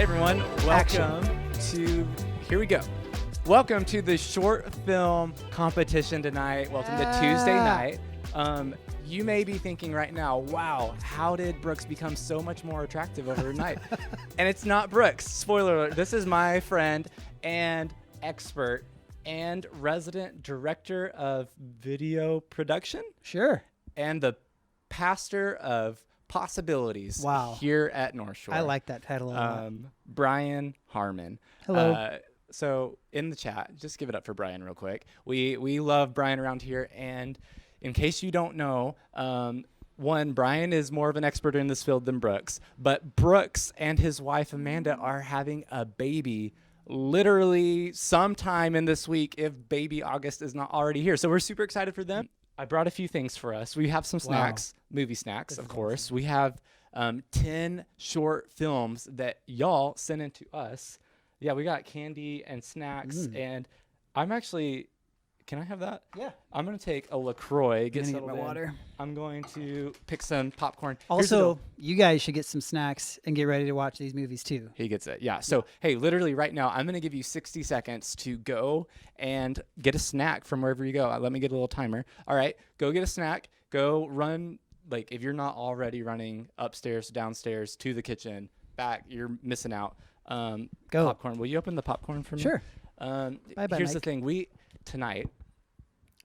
Hey everyone, welcome to, here we go. Welcome to the short film competition tonight. Welcome to Tuesday night. You may be thinking right now, wow, how did Brooks become so much more attractive overnight? And it's not Brooks. Spoiler alert, this is my friend and expert and resident director of video production. Sure. And the pastor of possibilities here at North Shore. I like that title a lot. Brian Harmon. Hello. So in the chat, just give it up for Brian real quick. We love Brian around here. And in case you don't know, one, Brian is more of an expert in this field than Brooks. But Brooks and his wife, Amanda, are having a baby literally sometime in this week if baby August is not already here. So we're super excited for them. I brought a few things for us. We have some snacks, movie snacks, of course. Awesome. We have 10 short films that y'all sent in to us. Yeah, we got candy and snacks. And I'm actually, can I have that? Yeah. I'm going to take a LaCroix, get my water. I'm going to pick some popcorn. Also, you guys should get some snacks and get ready to watch these movies too. He gets it. Yeah. So, hey, literally right now, I'm going to give you 60 seconds to go and get a snack from wherever you go. Let me get a little timer. All right. Go get a snack. Go run. Like, if you're not already running upstairs, downstairs, to the kitchen, back, you're missing out. Go. Popcorn. Will you open the popcorn for me? Sure. Bye-bye, here's the thing. Tonight,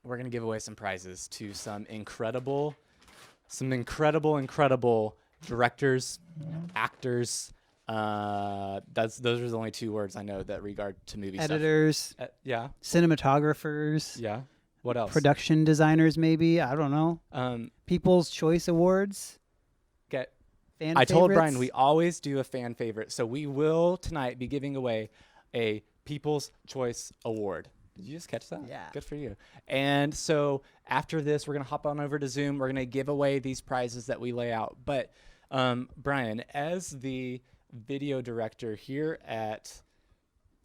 we're going to give away some prizes to some incredible directors, actors. Those are the only two words I know that regard to movie editors, stuff. Yeah. Cinematographers. Yeah. What else? Production designers, maybe. I don't know. People's Choice Awards. I told Brian we always do a fan favorite, so we will tonight be giving away a People's Choice Award. Did you just catch that? Yeah. Good for you. And so after this, we're going to hop on over to Zoom. We're going to give away these prizes that we lay out. But Brian, as the video director here at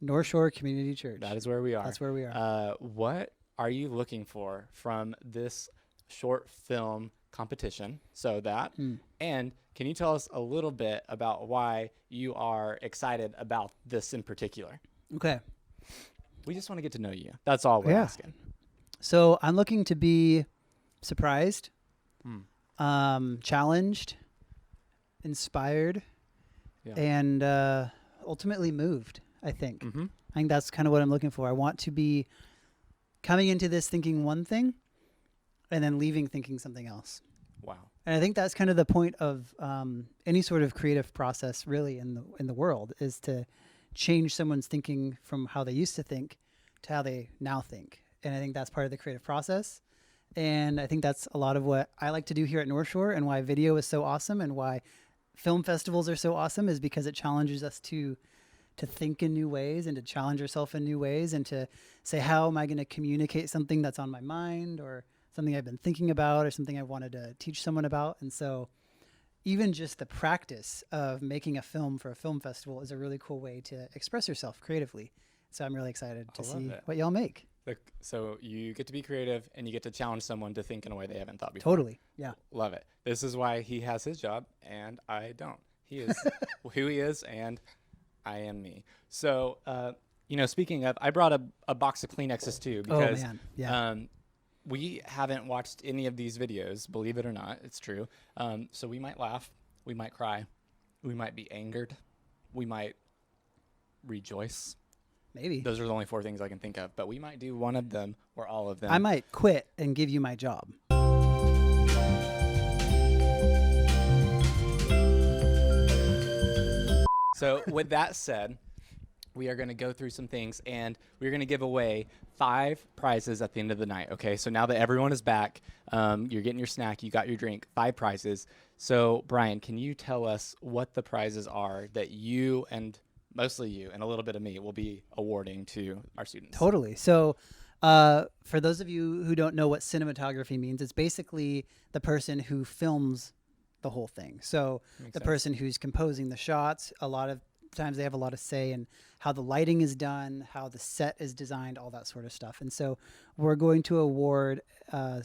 North Shore Community Church. That is where we are. That's where we are. What are you looking for from this short film competition? And can you tell us a little bit about why you are excited about this in particular? Okay. We just want to get to know you. That's all we're asking. So I'm looking to be surprised, challenged, inspired, and ultimately moved, I think. I think that's kind of what I'm looking for. I want to be coming into this thinking one thing and then leaving thinking something else. Wow. And I think that's kind of the point of any sort of creative process really in the world, is to change someone's thinking from how they used to think to how they now think. And I think that's part of the creative process. And I think that's a lot of what I like to do here at North Shore, and why video is so awesome and why film festivals are so awesome, is because it challenges us to think in new ways and to challenge ourselves in new ways and to say, how am I going to communicate something that's on my mind or something I've been thinking about or something I wanted to teach someone about. And so even just the practice of making a film for a film festival is a really cool way to express yourself creatively. So I'm really excited to see what y'all make. So you get to be creative and you get to challenge someone to think in a way they haven't thought before. Totally. Yeah. Love it. This is why he has his job and I don't. He is who he is and I am me. So, speaking of, I brought a box of Kleenexes too because we haven't watched any of these videos, believe it or not. It's true. So we might laugh. We might cry. We might be angered. We might rejoice. Maybe. Those are the only 4 things I can think of. But we might do one of them or all of them. I might quit and give you my job. So with that said, we are going to go through some things, and we're going to give away 5 prizes at the end of the night, okay? So now that everyone is back, you're getting your snack, you got your drink, 5 prizes. So, Brian, can you tell us what the prizes are that you, and mostly you, and a little bit of me, will be awarding to our students? Totally. So for those of you who don't know what cinematography means, it's basically the person who films the whole thing. So the person who's composing the shots, a lot of times they have a lot of say in how the lighting is done, how the set is designed, all that sort of stuff. And so we're going to award a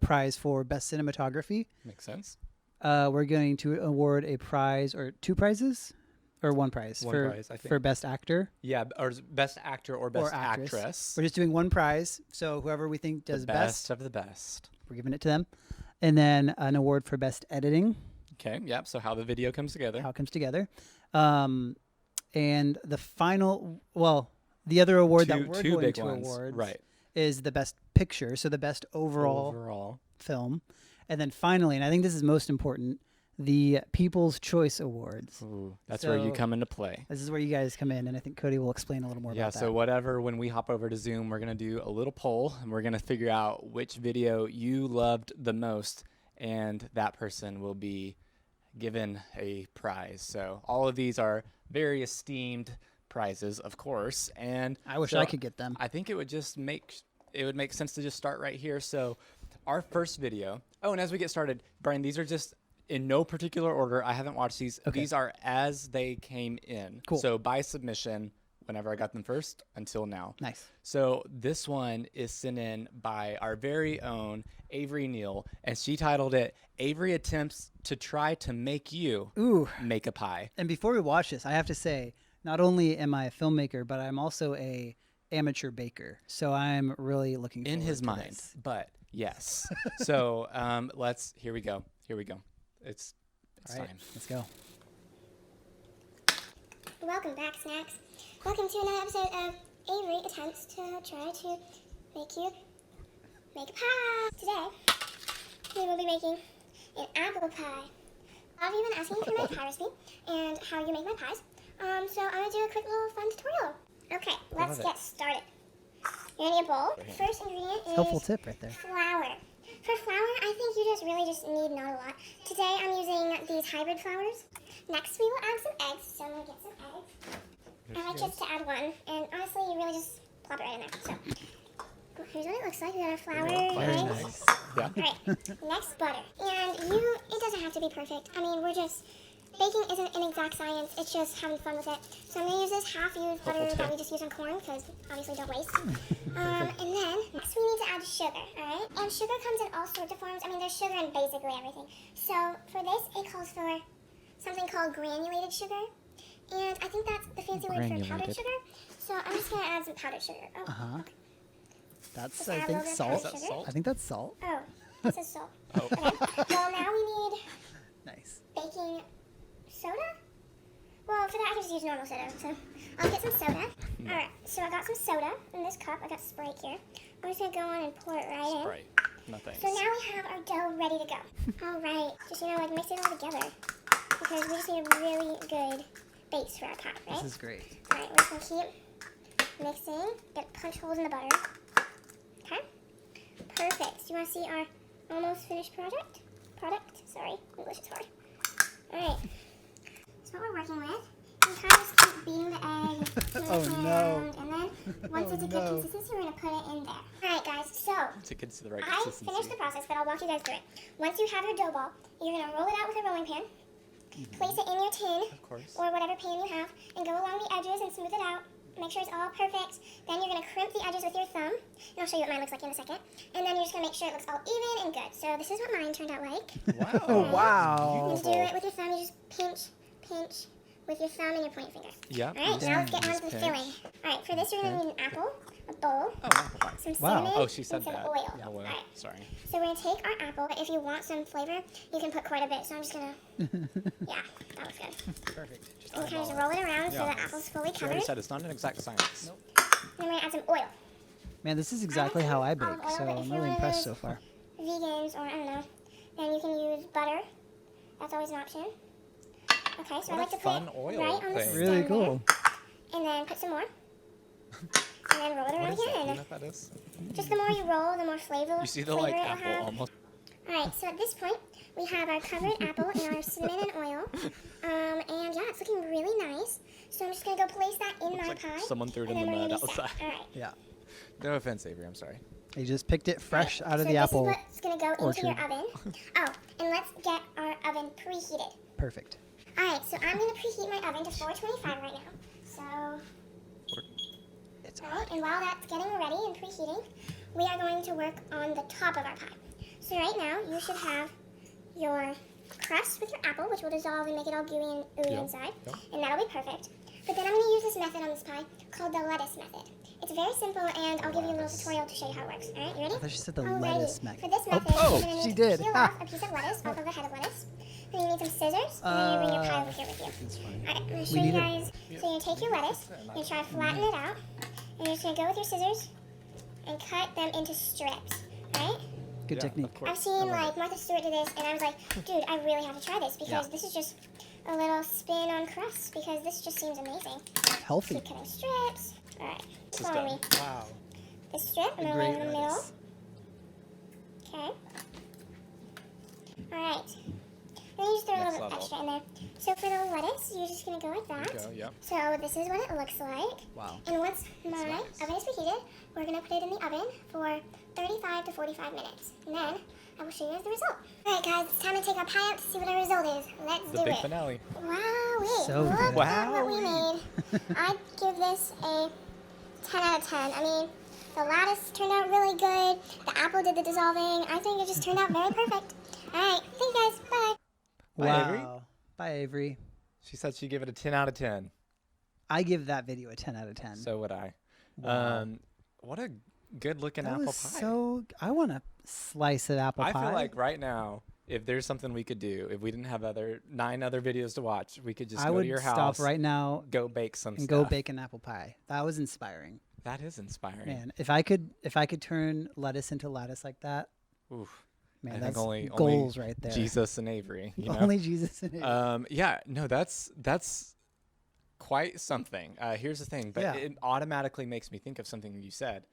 prize for best cinematography. Makes sense. We're going to award a prize or 2 prizes or one prize One prize, I think. for best actor Yeah, or best actor or best actress. actress. We're just doing one prize. So whoever we think does The best of the best. we're giving it to them. And then an award for best editing, Okay, yep. So how the video comes together. how it comes together. And the final, the other award that we're two going big to ones. award Right. is the best picture. So the best overall film. And then finally, and I think this is most important, the People's Choice Awards. Ooh, that's where you So- come into play. This is where you guys come in, and I think Cody will explain a little more Yeah, about that. so when we hop over to Zoom, we're going to do a little poll, and we're going to figure out which video you loved the most, and that person will be given a prize. So all of these are very esteemed prizes, of course, and I wish so I could get them. I think it would make sense to just start right here. So our first video. Oh, and as we get started, Brian, these are just in no particular order. I haven't watched these. Okay. These are as they came in. Cool. So by submission, whenever I got them first until now. Nice. So this one is sent in by our very own Avery Neal, and she titled it "Avery Attempts to Try to Make You Ooh. Make a Pie." And before we watch this, I have to say, not only am I a filmmaker, but I'm also a amateur baker. So I'm really looking forward In his to mind, this. but yes. So here we go. It's All right, time. let's go. Welcome back, snacks. Welcome to another episode of Avery Attempts to Try to Make You Make a Pie. Today, we will be making an apple pie. A lot of you have been asking for my pie recipe and how you make my pies. So I'm going to do a quick little fun tutorial. Okay, let's get started. You're going to need a bowl. First ingredient is Helpful tip right there. flour. For flour, I think you just really need not a lot. Today I'm using these hybrid flours. Next we will add some eggs. So I'm going to get some eggs. I like just to add one. And honestly, you really just plop it right in there. So here's what it looks like. We got our flour, Very eggs. nice. Yeah. Alright, next butter. And it doesn't have to be perfect. I mean, baking isn't an exact science, it's just having fun with it. So I'm going to use this half-used butter that we just use on corn, because obviously don't waste. And then, next we need to add sugar, alright? And sugar comes in all sorts of forms. I mean, there's sugar in basically everything. So for this, it calls for something called granulated sugar. And I think that's the fancy word for powdered Granulated. sugar. So I'm just going to add some powdered sugar. Oh, okay. That's, Just I add a think, little bit of salt. powdered sugar. Salt? I think that's salt. Oh, this is salt. Oh. Okay. Well, now we need Nice. baking soda? Well, for that I can just use normal soda. So I'll get some soda. Alright, so I got some soda in this cup. I got Sprite here. I'm just going to go on and pour it right in. Right. No thanks. So now we have our dough ready to go. Alright, just, mix it all together. Because we just need a really good base for our pie, right? This is great. Alright, we're just going to keep mixing. Get punch holes in the butter. Okay? Perfect. Do you want to see our almost finished product? Sorry, English is hard. Alright. That's what we're working with. You kind of just keep beating the egg, moving Oh, it no. around, and then once it's a good no. consistency, we're going to put it in there. Alright guys, so To get to the right I consistency. finished the process, but I'll walk you guys through it. Once you have your dough ball, you're going to roll it out with a rolling pin, place it in your tin, Of course. or whatever pan you have, and go along the edges and smooth it out. Make sure it's all perfect. Then you're going to crimp the edges with your thumb, and I'll show you what mine looks like in a second. And then you're just going to make sure it looks all even and good. So this is what mine turned out like. Oh, Wow. wow. You do it with your thumb. You just pinch with your thumb and your pointing finger. Yep. All right, now let's get on Just to the pinch. filling. All right, for this you're going to need an apple, a bowl, Oh, apple pie. some Wow. cinnamon, Oh, she said and some that. oil. Oh, All well, right, sorry. so we're going to take our apple. If you want some flavor, you can put quite a bit. So I'm just going to, yeah, that looks good. Perfect. Just And kind of just roll it around so the apple's fully She already covered. said it's not an exact science. Nope. And we're going to add some oil. Man, this is exactly how I bake, Olive oil, so but if I'm you're really one of impressed those so far. Vegans, or I don't know, then you can use butter. That's always an option. Okay, so I What like a to put fun it oil right on the thing. stem Really there. cool. And then put some more. And then roll it What around is that? Do you know again. what that is? Just the more you roll, the more flavor, You see the flavor like it will apple have. almost. Alright, so at this point, we have our covered apple and our cinnamon and oil. And yeah, it's looking really nice. So I'm just going to go place that in my like pie. someone threw it and in then the we're mud gonna be set. outside. Alright. Yeah. No offense, Avery. I'm sorry. You just picked it fresh out of so the apple. This is what's going to go into your orchard. oven. Oh, and let's get our oven preheated. Perfect. Alright, so I'm going to preheat my oven to 425 right now. So, It's alright, and while that's getting ready and preheating, we are going to work on the top of our pie. So right now, you should have your crust with your apple, which will dissolve and make it all gooey and ooey Yep, inside. yep. And that'll be perfect. But then I'm going to use this method on this pie called the lettuce method. It's very simple, and I'll give you a little tutorial to show you how it works. All right, you ready? I thought she said the Alrighty. lettuce method. For this method, oh, you're gonna she need did. to peel off a piece of lettuce off of the head of lettuce. Then you need some scissors, and then you bring your pie over here with you. Alright, I'm going to show you need a- guys. So you take your lettuce, you try to flatten it out, and you're just going to go with your scissors and cut them into strips. Alright? Good technique. I've seen like Martha Stewart do this, and I was like, dude, I really have to try this because this is just a little spin on crust because this just seems amazing. Healthy. Keep cutting strips. Alright, This is follow me. done. Wow. This strip, I'm going to lay it in the middle. Okay. Alright. Then you just throw a Next little bit level. extra in there. So for the lettuce, you're just going to go like that. Go, yep. So this is what it looks like. Wow. And once my nice. oven is preheated, we're going to put it in the oven for 35 to 45 minutes. And then I will show you guys the result. Alright guys, it's time to take our pie out to see what our result is. Let's The do big it. finale. Wow, So look good. at what we made. I'd give this a 10 out of 10. I mean, the lattice turned out really good. The apple did the dissolving. I think it just turned out very perfect. Alright, thank you guys. Bye. Bye, Wow. Avery. Bye, Avery. She said she'd give it a 10 out of 10. I give that video a 10 out of 10. So would I. Wow. What a good looking that apple was pie. so. I want a slice of apple I pie. feel like right now, if there's something we could do, if we didn't have 9 other videos to watch, we could just I go would to your stop house, right now go bake some and stuff. go bake an apple pie. That was inspiring. That is inspiring. Man, if I could turn lettuce into lattice like that, Oof. man, I that's think only goals right there. Jesus and Avery. You know? Only Jesus and it. Yeah, no, that's quite something. Here's the thing, but Yeah. it automatically makes me think of something you said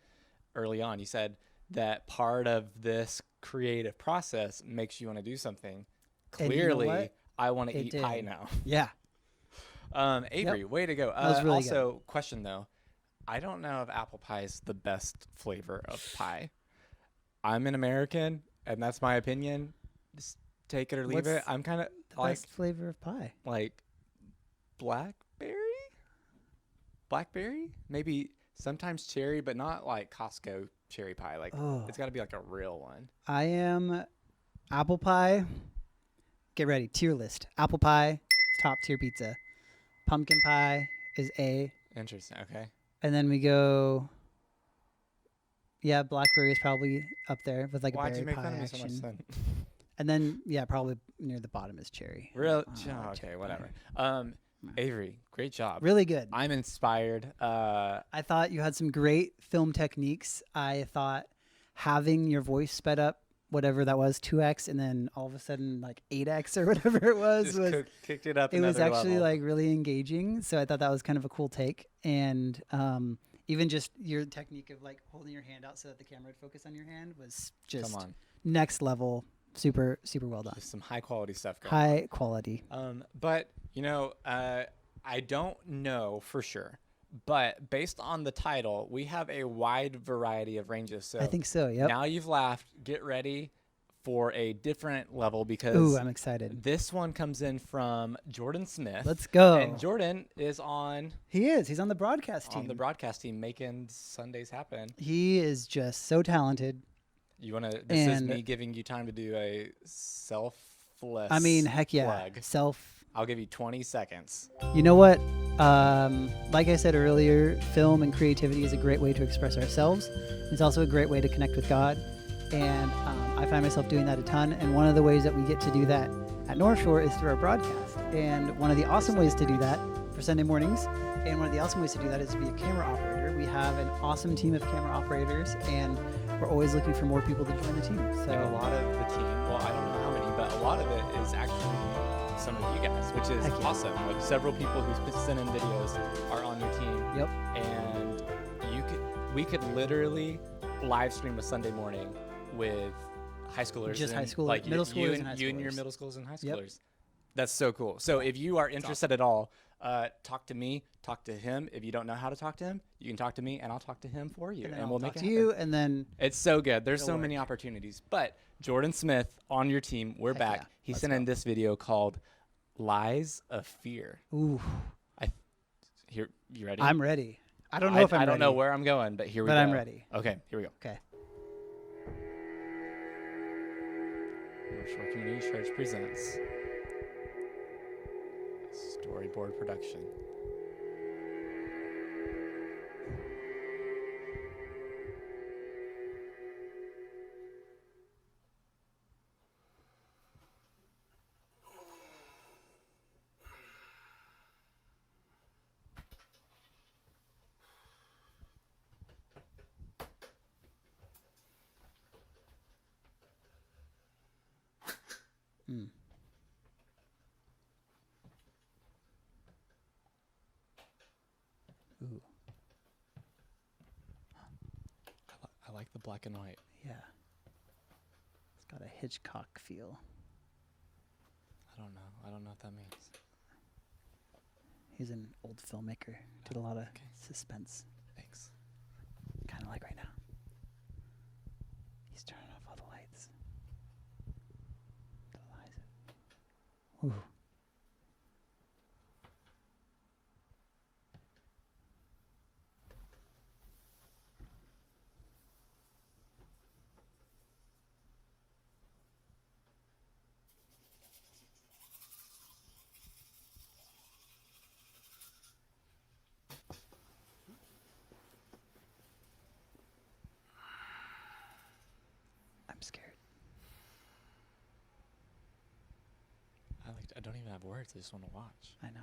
early on. You said that part of this creative process makes you want to do something. And you know Clearly, what? I want to It eat pie did. now. Yeah. Avery, way to go. was really also, question though, I don't know if apple pie is the best flavor of pie. I'm an American, and that's my opinion. Just take it or leave What's it. I'm kind of The like best flavor of pie. blackberry, maybe sometimes cherry, but not like Costco cherry pie. Like Oh. it's got to be like a real one. I am apple pie. Get ready. Tier list. Apple pie, top tier pizza. Pumpkin pie is A. Interesting. Okay. And then we go. Yeah, blackberry is probably up there with like Why'd a berry you make pie fun of me so action. much then? And then yeah, probably near the bottom is cherry. Real. Oh, okay. cherry Whatever. pie. Avery, great job. Really good. I'm inspired. I thought you had some great film techniques. I thought having your voice sped up, whatever that was, 2x, and then all of a sudden like 8x or whatever it was, just kicked it up. it was another actually level. like really engaging. So I thought that was kind of a cool take. And even just your technique of like holding your hand out so that the camera would focus on your hand was just Come on, next level. Super, super well done. just some high quality stuff going High quality. But you know, I don't know for sure, but based on the title, we have a wide variety of ranges. So I think so. Yep. now you've laughed. Get ready for a different level because Ooh, I'm excited. this one comes in from Jordan Smith. Let's go. And Jordan is on He is. He's on the broadcast team. the broadcast team, making Sundays happen. He is just so talented. You want to? This is And- me giving you time to do a selfless. I mean, heck yeah. plug. I'll give you 20 seconds. You know what? Like I said earlier, film and creativity is a great way to express ourselves. It's also a great way to connect with God. And I find myself doing that a ton. And one of the ways that we get to do that at North Shore is through our broadcast. And one of the awesome ways to do that for Sunday mornings, and one of the awesome ways to do that is to be a camera operator. We have an awesome team of camera operators, and we're always looking for more people to join the team. So And a lot of the team, well, I don't know how many, but a lot of it is actually some of you guys, which is Heck yeah. awesome. Like several people who send in videos are on your team. Yep. And we could literally live stream a Sunday morning with high schoolers. Just and, high schoolers, like middle you schoolers and, and high you and your schoolers. middle schools and high Yep. schoolers. That's so cool. So if you are interested at all, talk to me, talk to him. If you don't know how to talk to him, you can talk to me and I'll talk to him for you. and then And I'll we'll talk make it to happen. you, and then It's so good. There's It'll so many work. opportunities. But Jordan Smith on your team, we're Heck back. yeah. He Let's sent in go. this video called "Lies of Fear." ooh, Here, you ready? I'm ready. I don't know if I'm I don't know ready. where I'm going, but here we But go. I'm ready. Okay, here we go. Okay. North Shore Community Church presents Storyboard Production. Ooh, I like the black and white. yeah. It's got a Hitchcock feel. I don't know. I don't know what that means. He's an old filmmaker. Did a lot of Okay. suspense, Thanks. kind of like right now. He's turning off all the lights. Ooh. I'm scared. I don't even have words. I just want to watch. I know.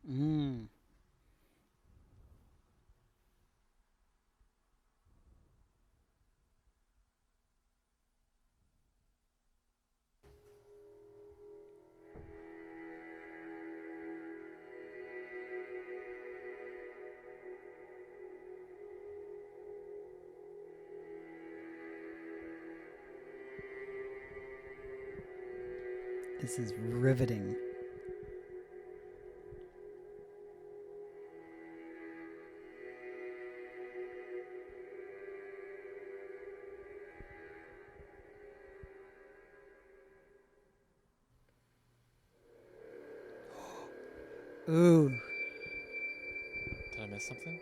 Mm. This is riveting. Ooh. Did I miss something?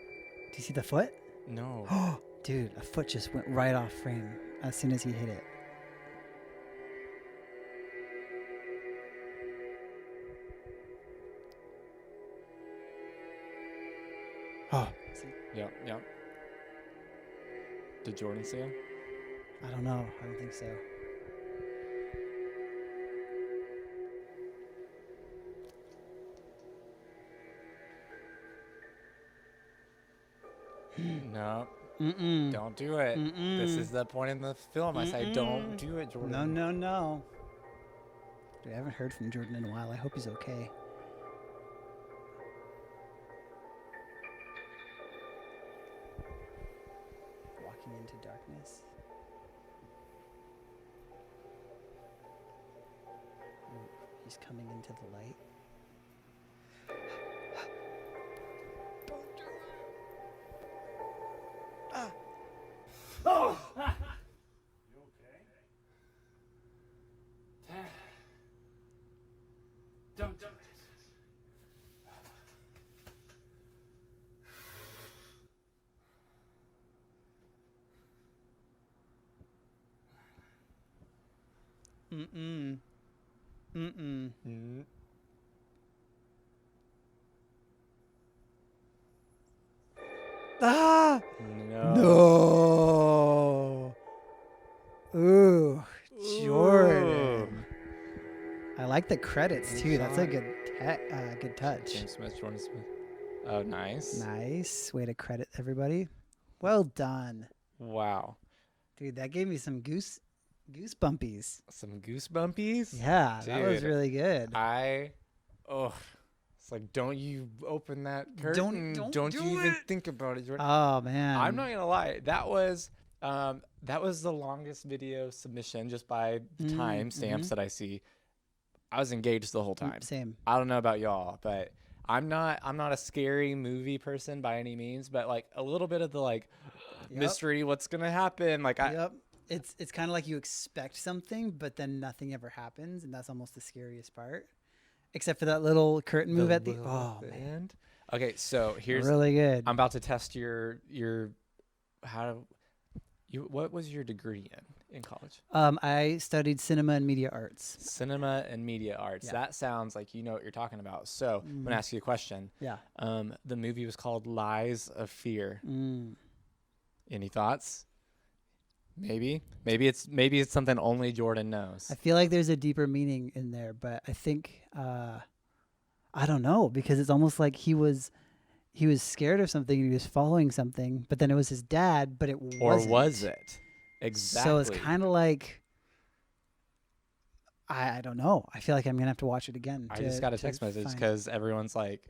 Do you see the foot? No. Dude, a foot just went right off frame as soon as he hit it. Oh, see, Yep. Did Jordan see him? I don't know. I don't think so. No. Mm-mm. Don't do it. Mm-mm. This is the point in the film. I say, don't do it, Jordan. No. Dude, I haven't heard from Jordan in a while. I hope he's okay. Walking into darkness. Ooh, he's coming into the light. Don't do it. Mm-mm. Mm-mm. Mm. Ah! No. No. Ooh, Jordan. I like the credits too. That's a good good touch. James Smith, Jordan Smith. Oh, nice. Nice way to credit everybody. Well done. Wow. Dude, that gave me some goosebumpies. Some goosebumpies. Yeah, that was Dude, really good. Oh, it's like, don't you open that curtain. don't you do even it. think about it, Jordan. Oh man. I'm not gonna lie. That was the longest video submission just by the time stamps that I see. I was engaged the whole time. Same. I don't know about y'all, but I'm not a scary movie person by any means, but like a little bit of the like mystery, what's gonna happen? Like Yep. It's kind of like you expect something, but then nothing ever happens, and that's almost the scariest part. Except for that little curtain move at the man, end. Okay, so here's really good. I'm about to test your what was your degree in college? I studied cinema and media arts. Cinema and media arts. Yeah. That sounds like you know what you're talking about. So I'm gonna ask you a question. Yeah. The movie was called Lies of Fear. Mm. Any thoughts? Maybe it's something only Jordan knows. I feel like there's a deeper meaning in there, but I think I don't know, because it's almost like he was scared of something. He was following something, but then it was his dad, but it wasn't. Or was it? Exactly. So it's kind of like I don't know. I feel like I'm gonna have to watch it again. I just got a text message because everyone's like,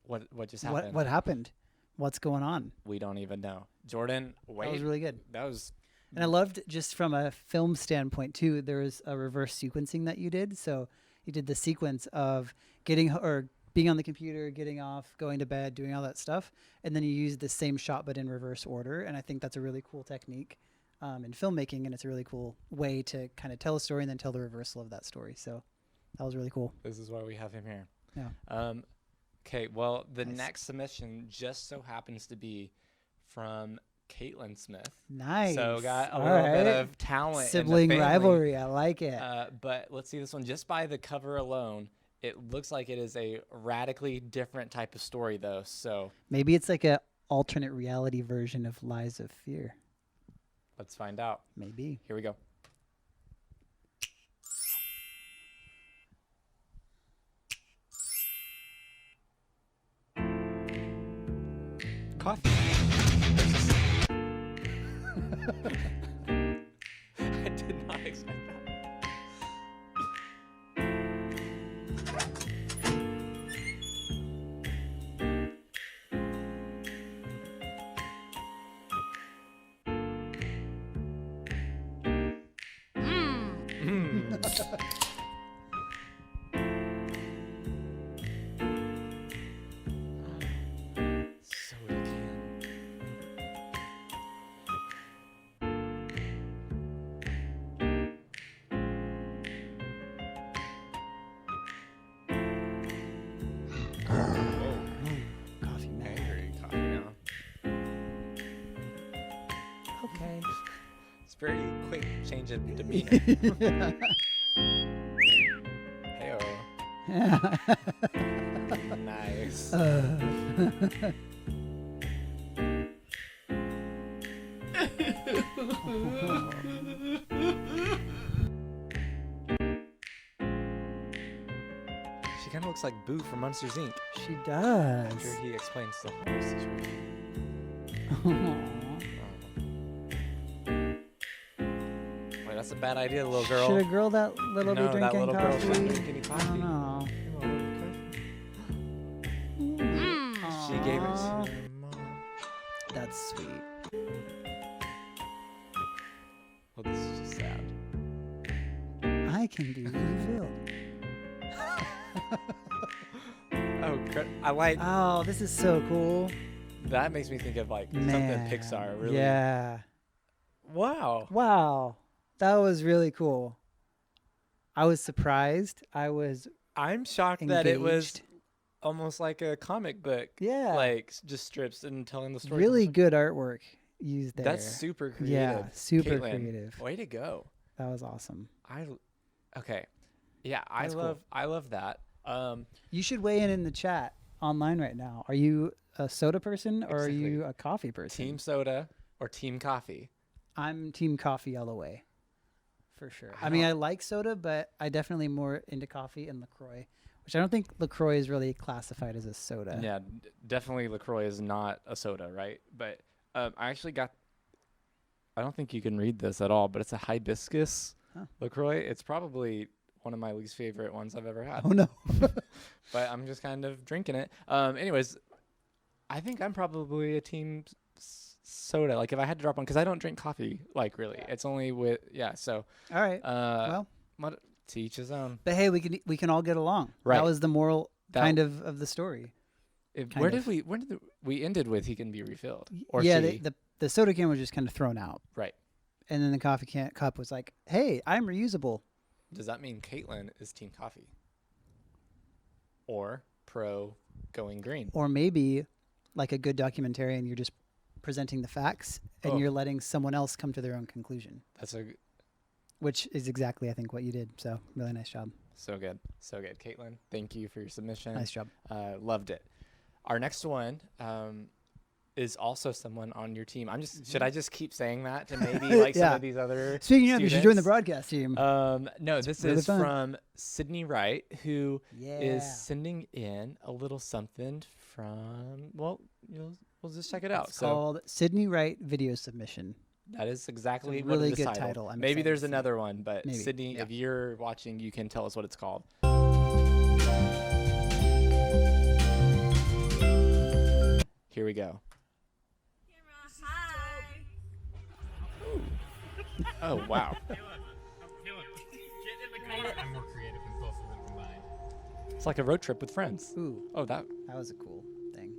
"What just happened? What happened? What's going on?" We don't even know. Jordan, wait. That was really good. That was. And I loved, just from a film standpoint too, there was a reverse sequencing that you did. So you did the sequence of being on the computer, getting off, going to bed, doing all that stuff, and then you used the same shot but in reverse order. And I think that's a really cool technique in filmmaking, and it's a really cool way to kind of tell a story and then tell the reversal of that story. So that was really cool. This is why we have him here. Yeah. Okay. Well, the Nice. next submission just so happens to be from Caitlin Smith. Nice. So got a All little bit right. of talent. Sibling in the family. rivalry. I like it. But let's see this one. Just by the cover alone, it looks like it is a radically different type of story, though. So Maybe it's like a alternate reality version of Lies of Fear. let's find out. Maybe. Here we go. Coffee. I did not expect that. Soda can. Coffee man. Angry coffee now. Okay. It's very quick change of demeanor. Heyo. Nice. She kind of looks like Boo from Monsters Inc. She does. After he explains the whole situation. Wait, that's a bad idea, little girl. Should a girl that little No, be that drinking little girl coffee? shouldn't drink any I coffee. don't know. She gave it to Aw. her mom. That's sweet. Well, this is just sad. I can be revealed. Oh, I like Oh, this is so cool. that. Makes me think of like something Man. Pixar. Really. Yeah. Wow. Wow. That was really cool. I was surprised. I was I'm shocked that it was engaged. almost like a comic book. Yeah. Like just strips and telling the story. Really good artwork used there. That's super creative. Yeah, super Caitlin, creative. Way to go. That was awesome. Okay. Yeah, That's cool. I love that. You should weigh in the chat online right now. Are you a soda person or are Exactly. you a coffee person? Team soda or team coffee? I'm team coffee all the way. For sure. I I mean, don't- I like soda, but I definitely more into coffee and LaCroix, which I don't think LaCroix is really classified as a soda. Yeah, definitely LaCroix is not a soda, right? But I actually got I don't think you can read this at all, but it's a hibiscus Huh. LaCroix. It's probably one of my least favorite ones I've ever had. Oh no. But I'm just kind of drinking it. Anyways, I think I'm probably a team soda. Like if I had to drop one, because I don't drink coffee. Like really, it's only with So All right. well, Well, to each his own. but hey, we can all get along. Right. That was the moral That- kind of the story. Where Kind did of. we ended with he can be refilled or yeah, she? the soda can was just kind of thrown out, Right. and then the coffee cup was like, "Hey, I'm reusable." Does that mean Caitlin is team coffee or pro going green? Or maybe, like a good documentarian, you're just presenting the facts and Oh. you're letting someone else come to their own conclusion, That's which is exactly, I think, what you did. So really nice job. so good. Caitlin, thank you for your submission. Nice job. Loved it. Our next one is also someone on your team. Should I just keep saying that to maybe like some Yeah. of these other Speaking of, you should join the students? broadcast team. No, this really is fun. from Sydney Wright, who is Yeah. sending in a little something from. Well, we'll just check it out. It's called Sydney Wright Video Submission. That is exactly It's a what really it is good titled. title. I'm Maybe excited there's to see another one, but Maybe, Sydney, yeah. if you're watching, you can tell us what it's called. Here we go. Oh wow! I'm more creative and both of them combined. It's like a road trip with friends. Ooh, Oh, that that was a cool thing.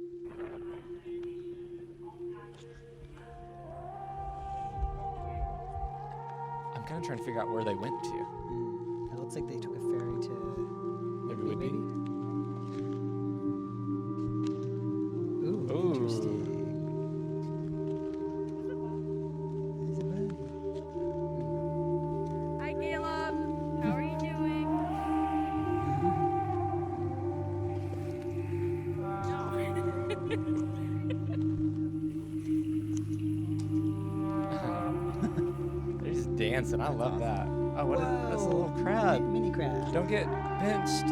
I'm kind of trying to figure out where they went to. It looks like they took a ferry to Maybe Whitby, Whitby. Ooh, Ooh. interesting. Is it bad? Hi, Caleb. How are you doing? They're just dancing. I love that. Oh, what is that's a little Whoa, crab? Mini crab. Don't get pinched.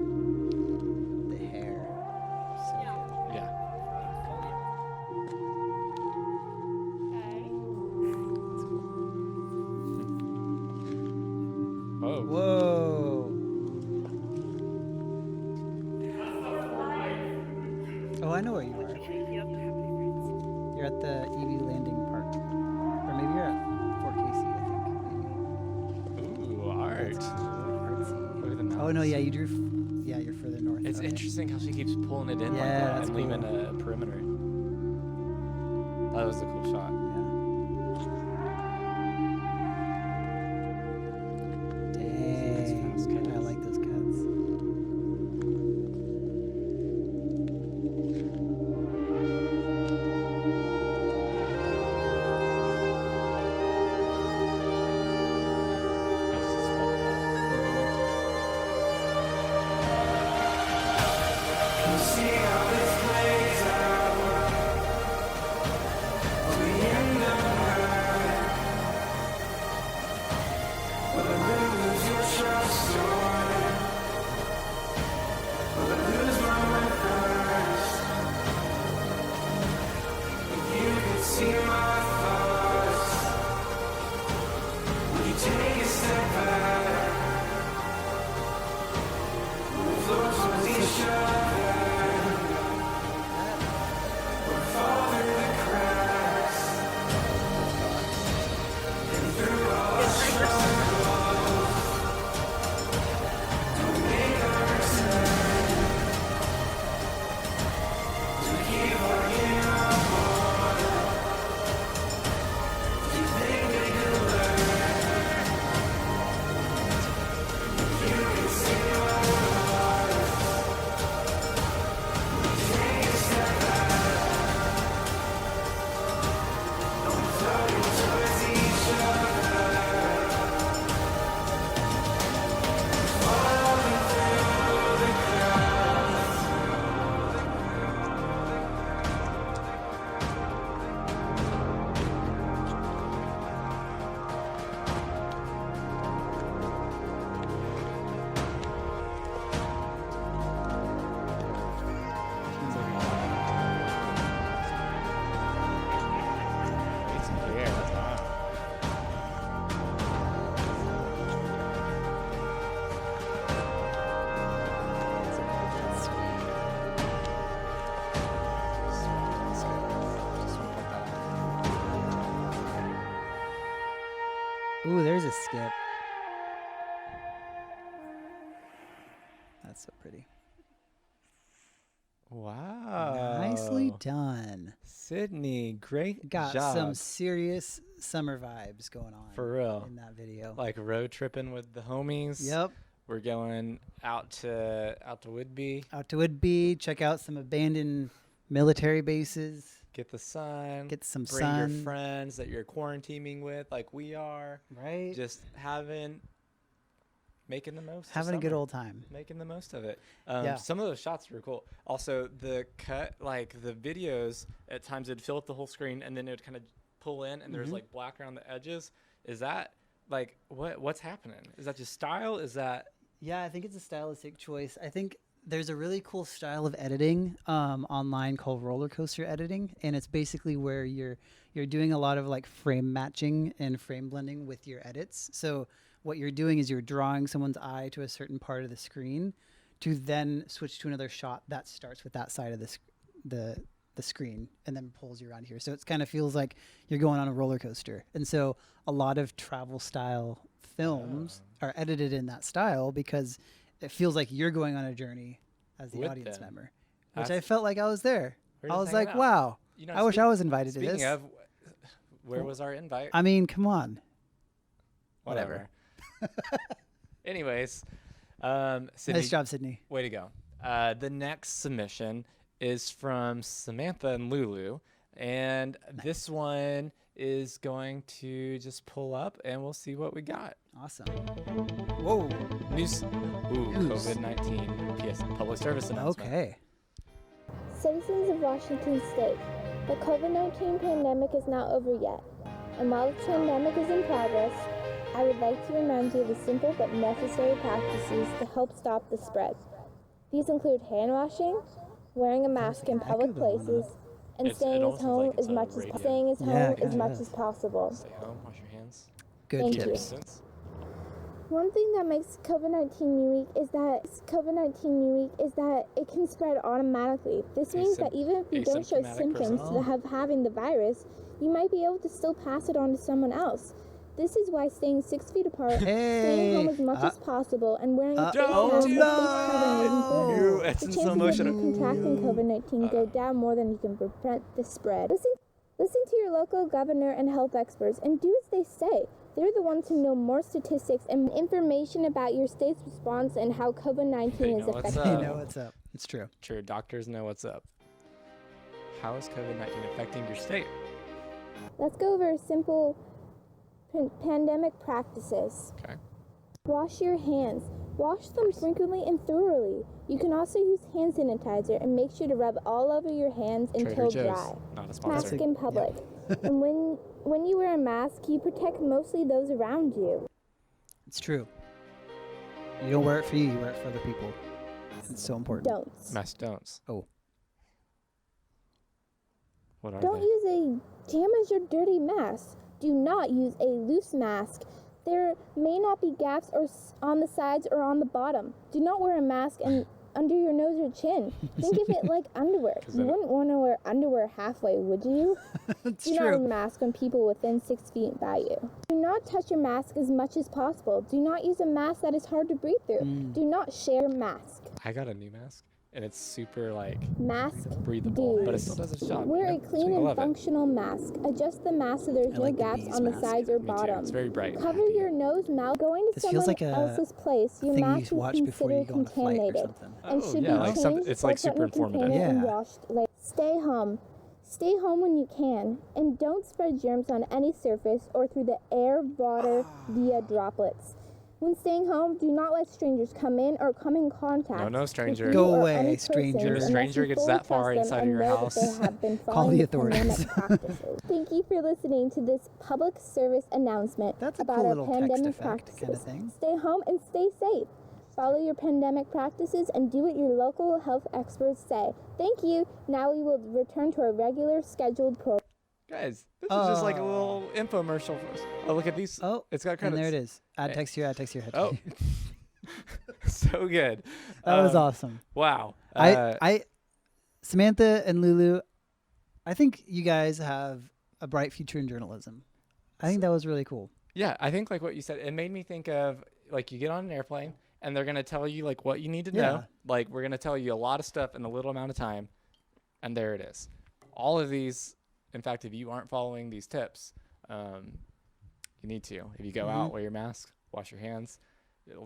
The hair. So good. Yeah. Okay. That's cool. Oh. Whoa. Oh, I know where you are. You're at the EV Landing Park. Or maybe you're at Fort Casey, I think. Maybe. Ooh, art. Artsy. Look at the Oh, no, mountains. yeah, you drew. Yeah, you're further north. It's Okay. interesting how she keeps pulling it in like Yeah, that that's and leaving cool. a perimeter. That was a cool shot. Dang. fast cuts. I like those cuts. Ooh, there's a skip. That's so pretty. Wow. Nicely done. Sydney, great Got job. some serious summer vibes going on. For real. In that video. Like road tripping with the homies. Yep. We're going out to Whidbey. Out to Whidbey, check out some abandoned military bases. Get the sun. Get some bring sun. your friends that you're quarantining with, like we are. Right. Just making the most. Having of a good summer. old time. Making the most of it. Yeah. Some of those shots were cool. Also, the cut, like the videos, at times it'd fill up the whole screen, and then it would kind of pull in, and there's like black around the edges. Is that like what's happening? Is that just style? Is that Yeah, I think it's a stylistic choice. I think there's a really cool style of editing online called roller coaster editing, and it's basically where you're doing a lot of like frame matching and frame blending with your edits. So what you're doing is you're drawing someone's eye to a certain part of the screen to then switch to another shot that starts with that side of the screen and then pulls you around here. So it kind of feels like you're going on a roller coaster. And so a lot of travel style films are edited in that style because it feels like you're going on a journey as the With audience them. member, which I That's- felt like I was there. We're I just was hanging like, out. wow, You know, I wish I was invited to Speaking this. of, where was our invite? I mean, come on. Whatever. Anyways, Sydney, Nice job, Sydney. way to go. The next submission is from Samantha and Lulu, and this one is going to just pull up, and we'll see what we got. Awesome. Whoa. News. Ooh, News. COVID-19. PS public service announcement. Okay. Citizens of Washington State, the COVID-19 pandemic is not over yet, and while the pandemic is in progress, I would like to remind you of the simple but necessary practices to help stop the spread. These include hand washing, wearing a mask in like an public echo going on. places, and It staying almost as sounds home like it's as a much as radio. staying as Yeah, home it as kinda much is. as possible. Stay home, wash your hands. Good Thank tips. you. Distance. One thing that makes COVID-19 unique is that it can spread automatically. This means that even if you don't show asymptomatic symptoms person. of having the virus, you might be able to still pass it on to someone else. This is why staying 6 feet apart, staying home as much as possible, and wearing a face Don't mask or do face covering is important. You, The it's in chances slow of motion. you contracting COVID-19 go down more than you can prevent the spread. Listen to your local governor and health experts and do as they say. They're the ones who know more statistics and information about your state's response and how COVID-19 They is know what's affecting You up. know what's up. It's true. True, doctors know what's up. How is COVID-19 affecting your state? Let's go over simple pandemic practices. Okay. Wash your hands. Wash them frequently and thoroughly. You can also use hand sanitizer and make sure to rub all over your hands Trader until Joe's, dry. not a Mask sponsor. in public. And when you wear a mask, you protect mostly those around you. It's true. You don't wear it for you wear it for other people. It's so important. Don't. Mask don'ts. Oh. What are Don't they? use a damaged or dirty mask. Do not use a loose mask. There may not be gaps on the sides or on the bottom. Do not wear a mask under your nose or chin. Think of it like underwear. 'Cause You then it- wouldn't want to wear underwear halfway, would you? It's Do not wear a true. mask on people within 6 feet by you. Do not touch your mask as much as possible. Do not use a mask that is hard to breathe through. Do not share your mask. I got a new mask, and it's super like Mask breathable, but it Dudes. still does its job. Wear you a know? clean So I and love it. functional mask. Adjust the mask so there's I no like the gaps bees on the mask. sides or Me too. bottom. It's very bright. and Cover happy. your nose, mouth. Going to This someone feels like a else's place, your thing mask you is watch before you considered go on a flight or contaminated something. and Oh, should yeah, be like changed something- it's or like put in super a informative. container and Yeah. washed later. Stay home. Stay home when you can, and don't spread germs on any surface or through the air, water, via droplets. When staying home, do not let strangers come in or come in contact. No, with stranger. you Go or away, any person stranger. If a unless stranger you gets fully that far trust them inside of and your know that house, they have been call following the the authorities. pandemic practices. Thank you for listening to this public service announcement That's a about cool our little text pandemic effect practices. kind of thing. Stay home and stay safe. Follow your pandemic practices and do what your local health experts say. Thank you. Now we will return to our regular scheduled program. Guys, this is just like a little infomercial for us. Oh, look at these. Oh, It's got and credits. there it is. Add Hey. text here, add text here. Add Oh, text here. so good. That was Um, awesome. Wow. Samantha and Lulu, I think you guys have a bright future in journalism. I think that was really cool. Yeah, I think like what you said, it made me think of like you get on an airplane and they're gonna tell you like what you need to know. Yeah. Like we're gonna tell you a lot of stuff in a little amount of time, and there it is. All of these, in fact, if you aren't following these tips, you need to. If you go out, wear your mask, wash your hands.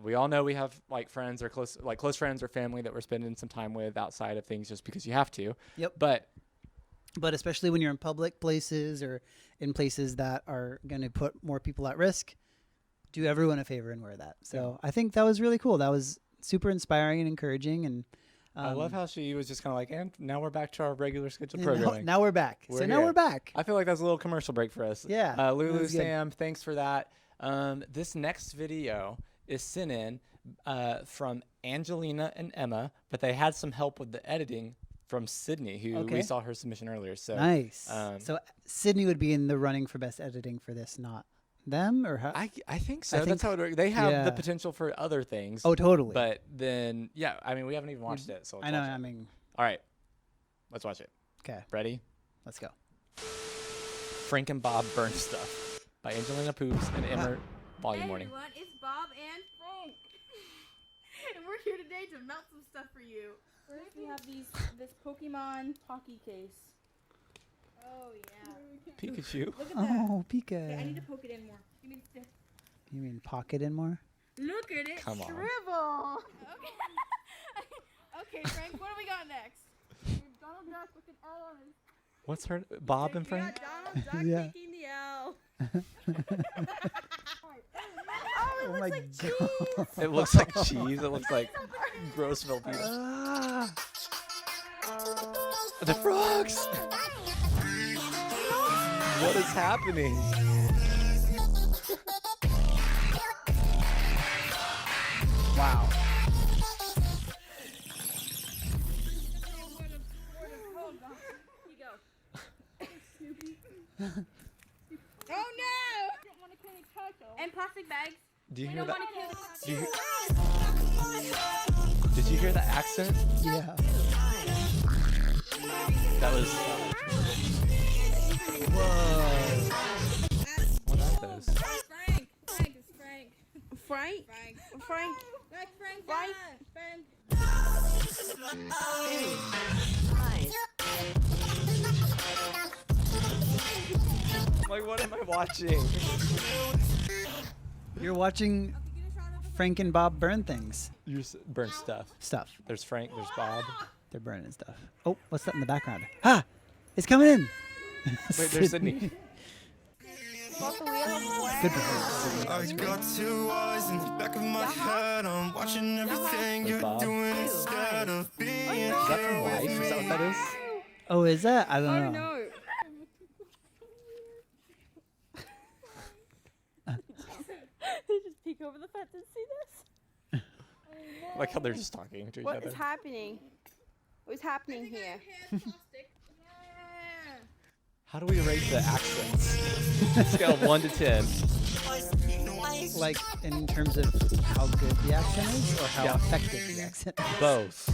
We all know we have like friends or close friends or family that we're spending some time with outside of things just because you have to. Yep. But But especially when you're in public places or in places that are going to put more people at risk, do everyone a favor and wear that. So I think that was really cool. That was super inspiring and encouraging. And I love how she was just kind of like, and now we're back to our regular scheduled and programming. now we're back. We're so now here. we're back. I feel like that's a little commercial break for us. Yeah, that Lulu, was good. Sam, thanks for that. This next video is sent in from Angelina and Emma, but they had some help with the editing from Sydney, who we Okay. saw her submission earlier. So Nice. um, So Sydney would be in the running for best editing for this, not them, or how? I think so. I That's think- how it works. They have the yeah. potential for other things. Oh, totally. But then, yeah, I mean, we haven't even watched it. So let's I know. watch it. I mean, All right, let's watch it. okay, Ready? let's go. Frank and Bob Burn Stuff by Angelina Poops and Emmer Volume Hey Morning. everyone, it's Bob and Frank. And we're here today to melt some stuff for you. First, we have this Pokemon Pocky case. Oh yeah. Pikachu. Look at that. Oh, Pika. Okay, I need to poke it in more. Give me this. You mean pocket in more? Look at it Come on. shrivel. Okay. Okay, Frank, what do we got next? Donald Duck with an L on his. What's her? Bob and We Frank? got Donald Duck Yeah. taking the L. Oh my god. It looks like cheese. It looks like Grossville peanut. The frogs! What is happening? Wow. Oh no! And plastic bags. Do you We hear don't that? want to kill the Do you, did you hear the accent? Yeah. That was. Whoa. What are those? Frank! Frank, it's Frank. Frank? Frank. Frank? Frank, Frank, Frank? Frank. Like, what am I watching? You're watching Frank and Bob burn things. You burn stuff. Stuff. There's Frank, there's Bob. They're burning stuff. Oh, what's that in the background? Ah! It's coming in! Wait, there's Sydney. Good performance. I got two eyes in the back of my head. I'm watching everything There's you're Bob. doing instead of being Is that from Life? Is that what that is? Oh, is that? I don't know. No. They just peek over the fence and see this? Like how they're just talking to each What other. is happening? What's happening here? How do we rate the accents? Scale of 1 to 10. Like in terms of how good the accent is or how Yeah. effective the accent is? Both.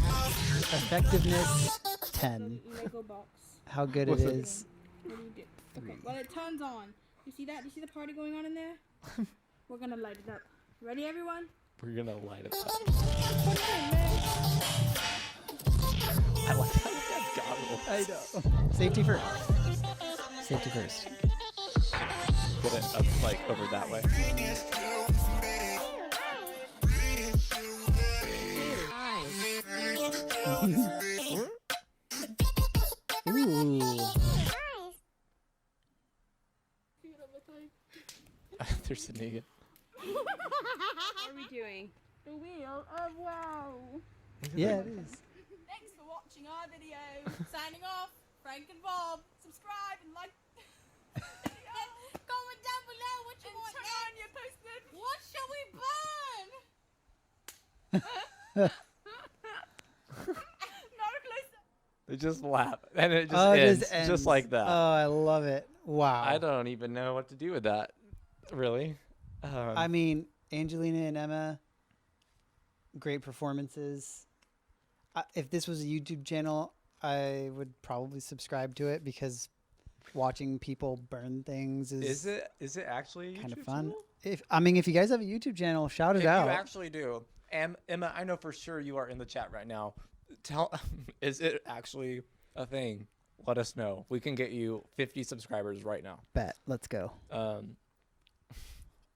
Effectiveness, 10. Lego box. How good What's it it? is, What do you get? 3. Well, it turns on. You see that? You see the party going on in there? We're gonna light it up. Ready, everyone? We're gonna light it up. I like how you have goggles. I know. Safety first. Safety first. Get it up like over that way. Ooh. There's Sydney again. What are we doing? The wheel of wow. Yeah, it is. Thanks for watching our video. Signing off, Frank and Bob. Subscribe and like. Comment down below what you want. Turn on your post notifications. What shall we burn? Not a close. They just laugh, and it just, Oh, it ends, just ends. just like that. Oh, I love it. Wow. I don't even know what to do with that. Really? I mean, Angelina and Emma, great performances. If this was a YouTube channel, I would probably subscribe to it because watching people burn things Is it actually a kind of YouTube fun. channel? If you guys have a YouTube channel, shout it If out. you actually do, Emma, I know for sure you are in the chat right now. Tell, is it actually a thing? Let us know. We can get you 50 subscribers right now. Bet. Let's go. I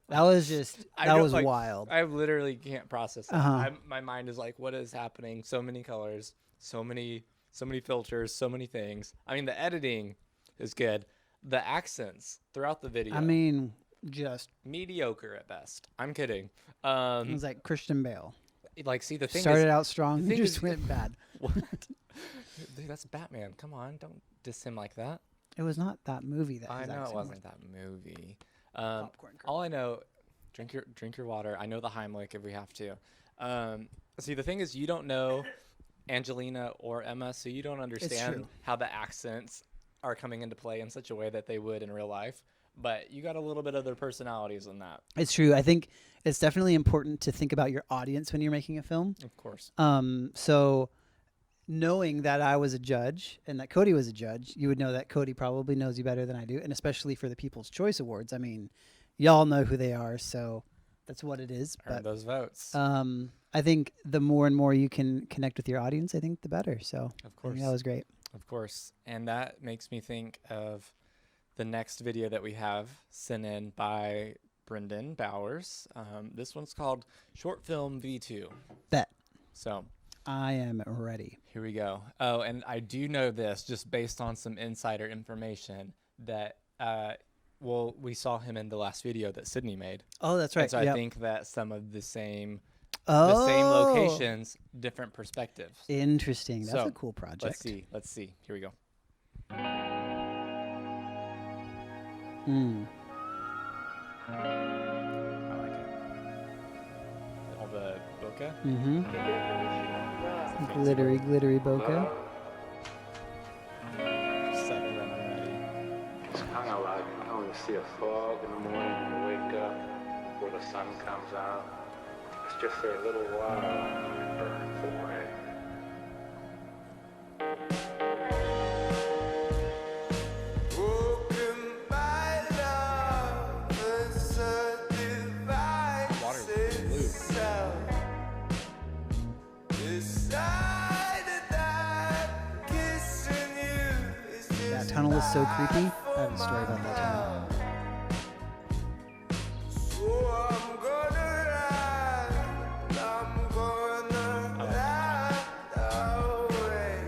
That was just don't, was like, wild. I literally can't process that. Uh-huh. My mind is like, what is happening? So many colors, so many filters, so many things. I mean, the editing is good. The accents throughout the video, I mean, just mediocre at best. I'm kidding. it was like Christian Bale. Like, see, the thing Started is, out strong, the thing just is- went bad. what? Dude, that's Batman. Come on, don't diss him like that. It was not that movie that I his know it accent wasn't that movie. Popcorn kernel. All I know, drink your water. I know the Heimlich if we have to. See, the thing is, you don't know Angelina or Emma, so you don't understand true. how the accents are coming into play in such a way that they would in real life. But you got a little bit of their personalities in that, It's true. I think it's definitely important to think about your audience when you're making a film. of course. So knowing that I was a judge and that Cody was a judge, you would know that Cody probably knows you better than I do. And especially for the People's Choice Awards. I mean, y'all know who they are, so that's what it is. Earn But those votes. I think the more and more you can connect with your audience, I think the better. So Of I course. think that was great. Of course. And that makes me think of the next video that we have sent in by Brendan Bowers. This one's called Short Film V2. Bet. So I am ready. here we go. Oh, and I do know this just based on some insider information that, we saw him in the last video that Sydney made. Oh, that's And right. so I Yep. think that some of the same Oh, locations, different perspectives. Interesting. That's So, a cool project. Let's see. Here we go. Mm. I like it. All the bokeh. Mm-hmm. Glittery, glittery bokeh. Set when I'm ready. It's kind of like, you know, when you see a fog in the morning when you wake up, before the sun comes out. It's just for a little while and it burns away. Broken by love, as a divine Water's blue. itself. Decided that kissing you is That just tunnel is so creepy. I have a story about that tunnel. so I'm gonna run, I'm gonna run away.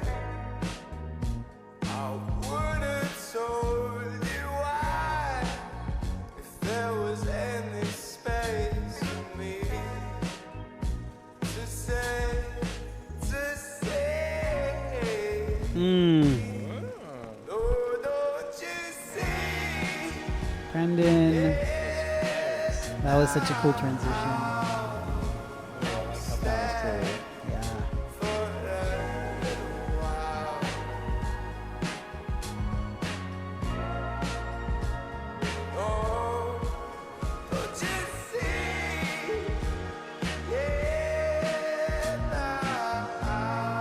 I would've told you why if there was any space for me to say. Oh, don't you see? Brendan. That was such a cool transition. Yeah.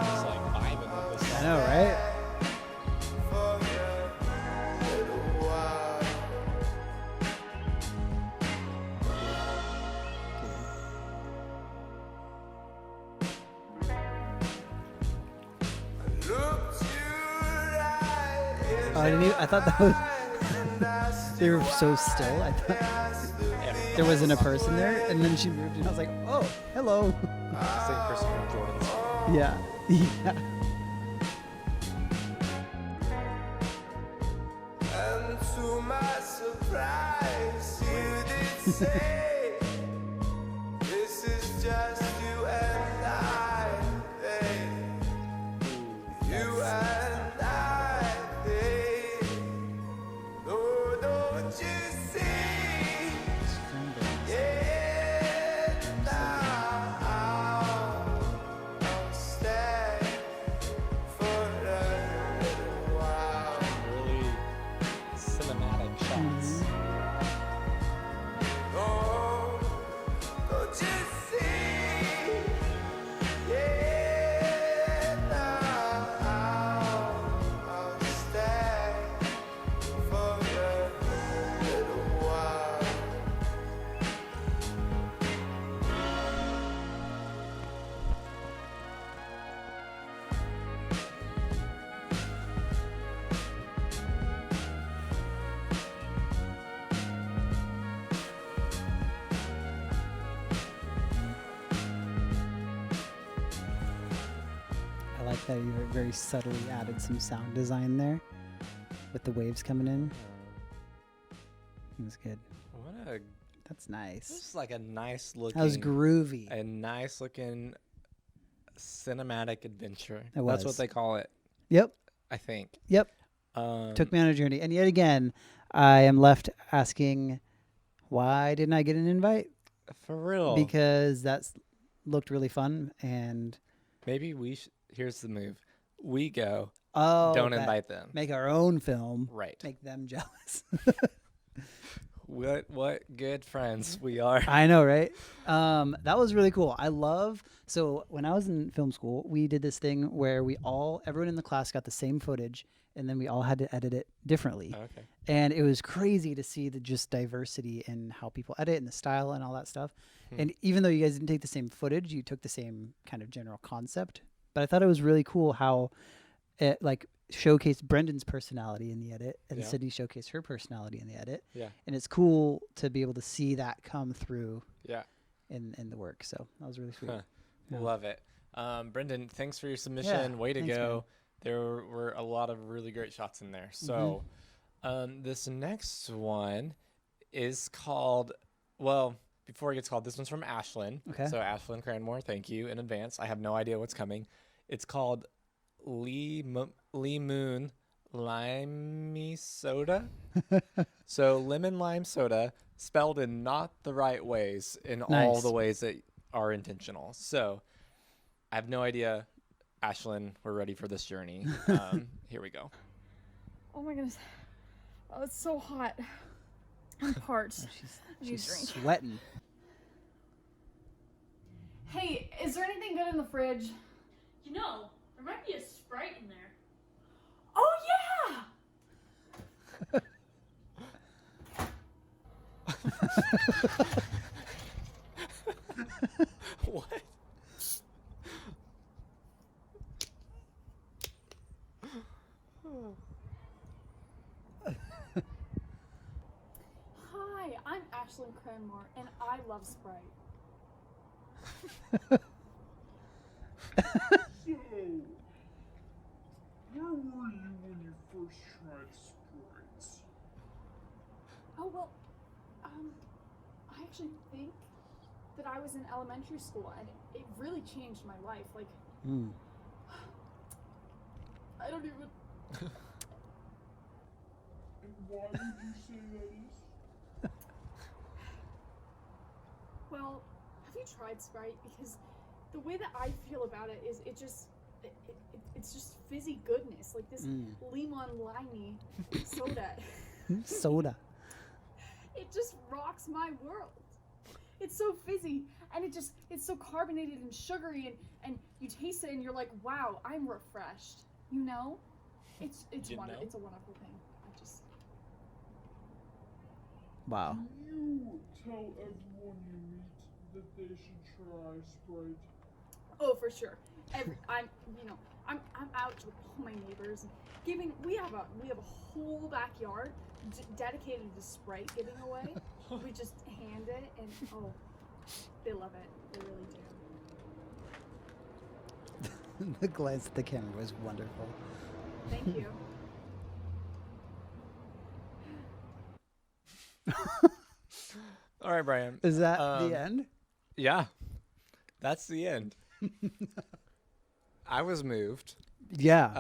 Just like vibing with this I song. know, right? Oh, I thought that was. They were so still. I thought there wasn't a person there, and then she moved, and I was like, "Oh, hello." St. Christopher Jordan's song. Yeah. Yeah. And to my surprise, you did say, this is just you and I, babe. You and I, babe. No, don't you see? Yeah, now I'll stay for a little while. Really cinematic shots. Oh, that you very subtly added some sound design there with the waves coming in. It was good. What a That's nice. This is like a nice looking. That was groovy. A nice looking cinematic adventure. It That's what was. they call it, Yep. I think. Yep. Took me on a journey. And yet again, I am left asking, why didn't I get an invite? For real. Because that's looked really fun. And Maybe we here's the move. We go. don't invite them. Make our own film. Right. Make them jealous. What good friends we are. I know, right? That was really cool. So when I was in film school, we did this thing where everyone in the class got the same footage, and then we all had to edit it differently. Okay. And it was crazy to see the just diversity in how people edit and the style and all that stuff. And even though you guys didn't take the same footage, you took the same kind of general concept. But I thought it was really cool how it showcased Brendan's personality in the edit, and Sydney showcased her personality in the edit. Yeah. And it's cool to be able to see that come through Yeah. in the work. So that was really sweet. Yeah. Love it. Brendan, thanks for your submission. Yeah, Way to thanks, go. man. There were a lot of really great shots in there. So this next one is called, well, before it gets called, this one's from Ashlyn. Okay. So Ashlyn Cranmore, thank you in advance. I have no idea what's coming. It's called Lee Moon Limey Soda. So lemon lime soda spelled in not the right ways in all Nice. the ways that are intentional. So I have no idea. Ashlyn, we're ready for this journey. Here we go. Oh my goodness. Oh, it's so hot. I'm parched. I need a She's drink. sweating. Hey, is there anything good in the fridge? You know, there might be a Sprite in there. Oh yeah! What? Hi, I'm Ashlyn Cranmore, and I love Sprite. Where were you when you first tried Sprites? Oh well, I actually think that I was in elementary school, and it really changed my life. Like, I don't even. And why would you say that is? Well, have you tried Sprite? Because the way that I feel about it is it's just fizzy goodness, like this lemon limey soda. Soda. It just rocks my world. It's so fizzy, and it's so carbonated and sugary, and you taste it and you're like, wow, I'm refreshed. You know? It's You know? it's a wonderful thing. I just Wow. You tell everyone you meet that they should try Sprite. Oh, for sure. I'm out with all my neighbors, and we have a whole backyard dedicated to Sprite giving away. We just hand it, and they love it. They really do. The glance at the camera was wonderful. Thank you. All right, Brian. Is that the end? Yeah. That's the end. I was moved. Yeah.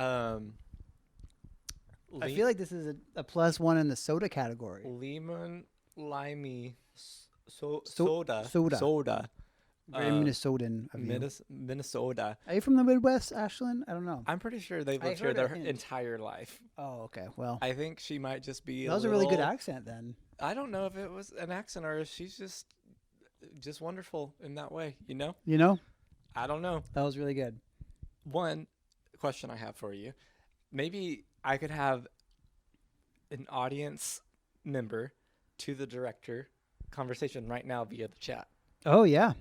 I feel Le- like this is a +1 in the soda category. lemon limey soda. soda. Very Minnesotan of you. Minnesota. Are you from the Midwest, Ashlyn? I don't know. I'm pretty sure they've I lived here heard a their hint. entire life. Oh, okay. Well, I think she might just be. that was a really good little- accent then. I don't know if it was an accent or if she's just wonderful in that way. You know? You know, I don't know. that was really good. One question I have for you. Maybe I could have an audience member to the director conversation right now via the chat. Oh yeah.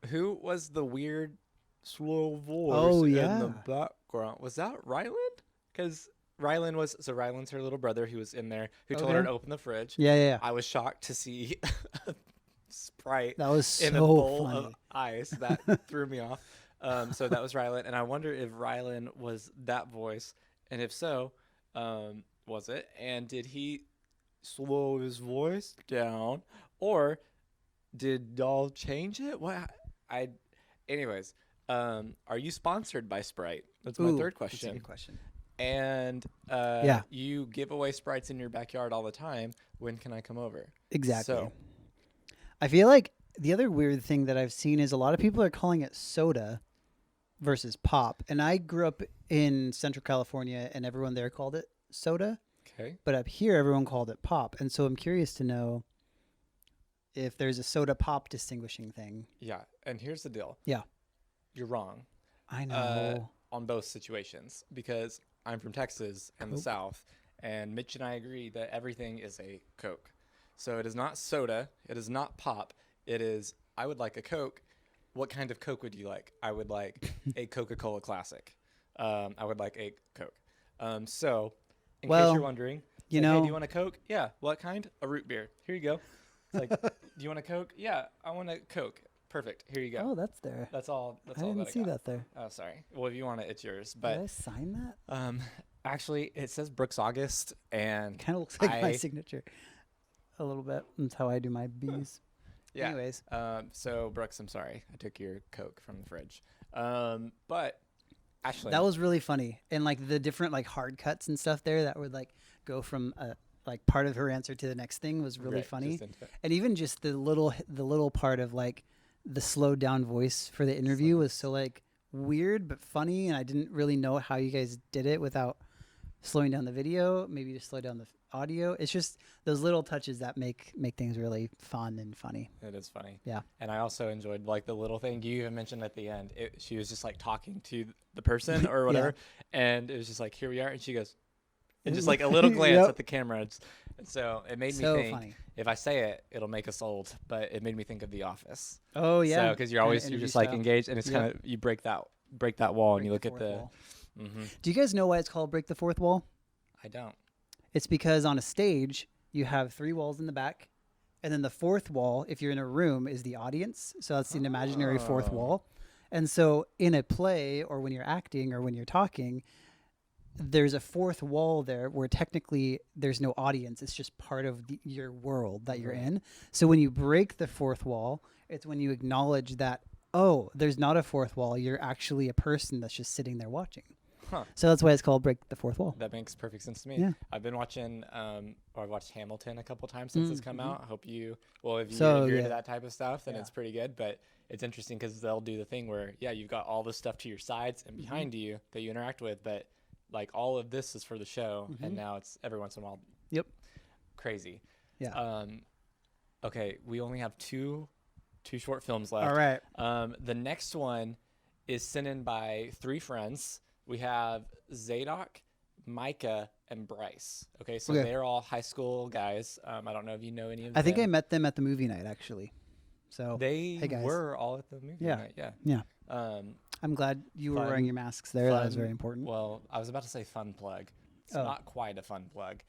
Who was the weird slow voice Oh, in yeah. the background? Was that Ryland? Because Ryland's her little brother who was in there who told her Okay. to open the fridge. Yeah. I was shocked to see a Sprite That was in a so bowl funny. of ice. That threw me off. So that was Rylan, and I wonder if Rylan was that voice, and if so, was it? And did he slow his voice down, or did y'all change it? Anyways, are you sponsored by Sprite? That's my third question. That's a good question. And you give away Sprites in your backyard all the time. When can I come over? Exactly. So, I feel like the other weird thing that I've seen is a lot of people are calling it soda versus pop. And I grew up in Central California, and everyone there called it soda. okay. But up here, everyone called it pop. And so I'm curious to know if there's a soda pop distinguishing thing. Yeah. And here's the deal. Yeah. You're wrong. I know. On both situations, because I'm from Texas and the Coke. South, and Mitch and I agree that everything is a Coke. So it is not soda. It is not pop. It is, I would like a Coke. What kind of Coke would you like? I would like a Coca-Cola Classic. I would like a Coke. So, in case Well, you're wondering, you it's like, hey, know- do you want a Coke? Yeah. What kind? A root beer. Here you go. It's like, do you want a Coke? Yeah, I want a Coke. Perfect. Here you go. Oh, that's there. That's all. That's I all didn't that see I got. that there. Oh, sorry. Well, if you want it, it's yours. Did I But sign that? actually, it says Brooks August, and Kind of looks like my I- signature. A little bit. That's how I do my B's. yeah. Anyways. So Brooks, I'm sorry, I took your Coke from the fridge. But actually, That was really funny. And like the different like hard cuts and stuff there that would like go from like part of her answer to the next thing was really Right, funny. just into it. And even just the little part of like the slowed down voice for the interview was so like weird but funny, and I didn't really know how you guys did it without slowing down the video, maybe just slow down the audio. It's just those little touches that make things really fun and funny. It is funny. Yeah. And I also enjoyed like the little thing you even mentioned at the end. She was just like talking to the person or whatever, and it was just like, here we are, and she goes, and just like a little glance Yep. at the camera. And so it made me So think, funny. if I say it, it'll make us old, but it made me think of The Office. Oh yeah. So because you're Kinda always you're interview just like style. engaged, and it's Yep. kind of you break that wall, and you look Break at the the. fourth wall. hmm Do you guys know why it's called Break the Fourth Wall? I don't. It's because on a stage, you have 3 walls in the back, and then the fourth wall, if you're in a room, is the audience. So that's an imaginary fourth Oh. wall. And so in a play or when you're acting or when you're talking, there's a fourth wall there where technically there's no audience. It's just part of your world that you're Right. in. So when you break the fourth wall, it's when you acknowledge that, oh, there's not a fourth wall. You're actually a person that's just sitting there watching. Huh. So that's why it's called Break the Fourth Wall. That makes perfect sense to me. Yeah. I've been watching, or I've watched Hamilton a couple times since it's come out. I hope if you're So, into yeah. that type of stuff, then Yeah. it's pretty good. But it's interesting because they'll do the thing where, yeah, you've got all this stuff to your sides and behind you that you interact with, but like all of this is for the show, and now it's every once in a while. Yep. Crazy. Yeah. Okay, we only have two short films left. All right. The next one is sent in by 3 friends. We have Zadok, Micah, and Bryce. Okay, so Okay. they're all high school guys. I don't know if you know any of them. I think I met them at the movie night, actually. So They hey guys. were all at the movie Yeah. night. Yeah. Yeah. Um, I'm glad you were Fun- wearing your masks there. That was fun- very important. Well, I was about to say fun plug. It's Oh. not quite a fun plug.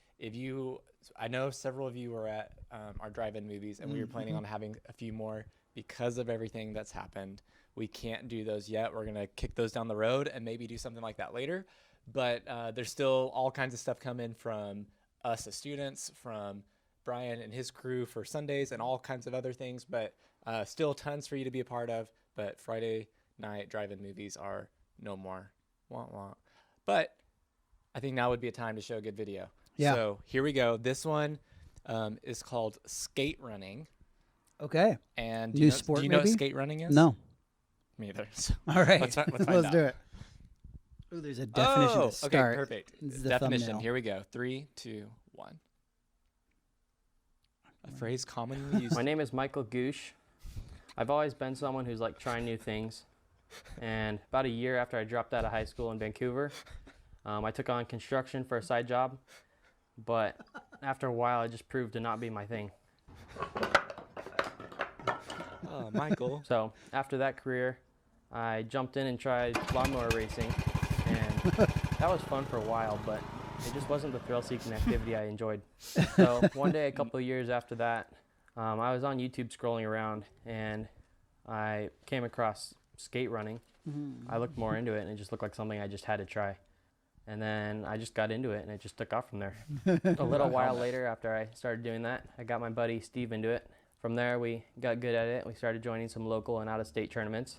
I know several of you were at our drive-in movies, and we were planning on having a few more because of everything that's happened. We can't do those yet. We're gonna kick those down the road and maybe do something like that later. But there's still all kinds of stuff coming from us as students, from Brian and his crew for Sundays, and all kinds of other things. But still tons for you to be a part of. But Friday night drive-in movies are no more. Wah, wah. But I think now would be a time to show a good video. Yeah. So here we go. This one is called skate running. Okay. And New sport, do you know what maybe? skate running is? No. Me either. So All right. Let's find Let's out. do it. Oh, there's a definition Oh, to start. okay, perfect. This is the Definition. thumbnail. Here we go. 3, 2, 1. A phrase commonly used. My name is Michael Goosh. I've always been someone who's like trying new things. And about a year after I dropped out of high school in Vancouver, I took on construction for a side job. But after a while, it just proved to not be my thing. Oh, Michael. So after that career, I jumped in and tried lawnmower racing. And that was fun for a while, but it just wasn't the thrill-seeking activity I enjoyed. So one day, a couple of years after that, I was on YouTube scrolling around, and I came across skate running. I looked more into it, and it just looked like something I just had to try. And then I just got into it, and it just took off from there. A little while later, after I started doing that, I got my buddy Steve into it. From there, we got good at it. We started joining some local and out-of-state tournaments.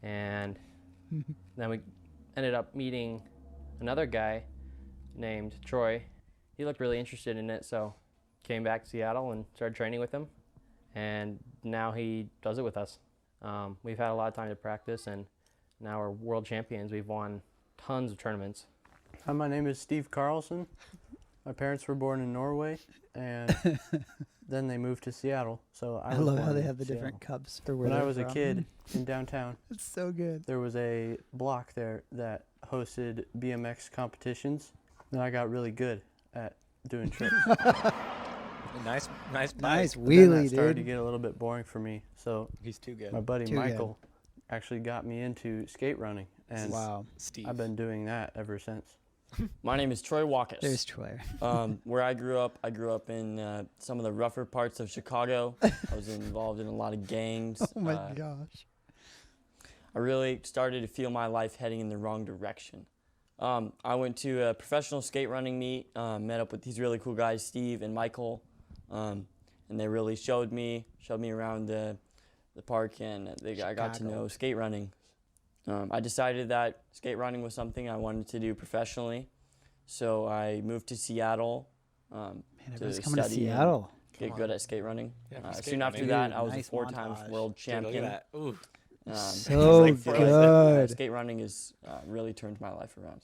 And then we ended up meeting another guy named Troy. He looked really interested in it, so came back to Seattle and started training with him. And now he does it with us. We've had a lot of time to practice, and now we're world champions. We've won tons of tournaments. Hi, my name is Steve Carlson. My parents were born in Norway, and then they moved to Seattle. So I was love born how they in have the Seattle. different cups for where When I they're was a from. kid in downtown, It's so good. there was a block there that hosted BMX competitions, and I got really good at doing tricks. Nice Nice But then wheelie, that started to dude. get a little bit boring for me. So He's too good. my buddy Too good. Michael actually got me into skate running, and Wow. Steve. I've been doing that ever since. My name is Troy Walkus. There's Troy. Where I grew up in some of the rougher parts of Chicago. I was involved in a lot of gangs. Oh my gosh. I really started to feel my life heading in the wrong direction. I went to a professional skate running meet, met up with these really cool guys, Steve and Michael, and they really showed me around the park, and I got to know skate running. I decided that skate running was something I wanted to do professionally, so I moved to Seattle everyone's to coming to study and Seattle. get good at skate running. Yeah, skate Soon after running. that, Dude, I was nice a 4-time montage. world Dude, look champion. at that. Ooh. So Like, for us, good. skate running has really turned my life around.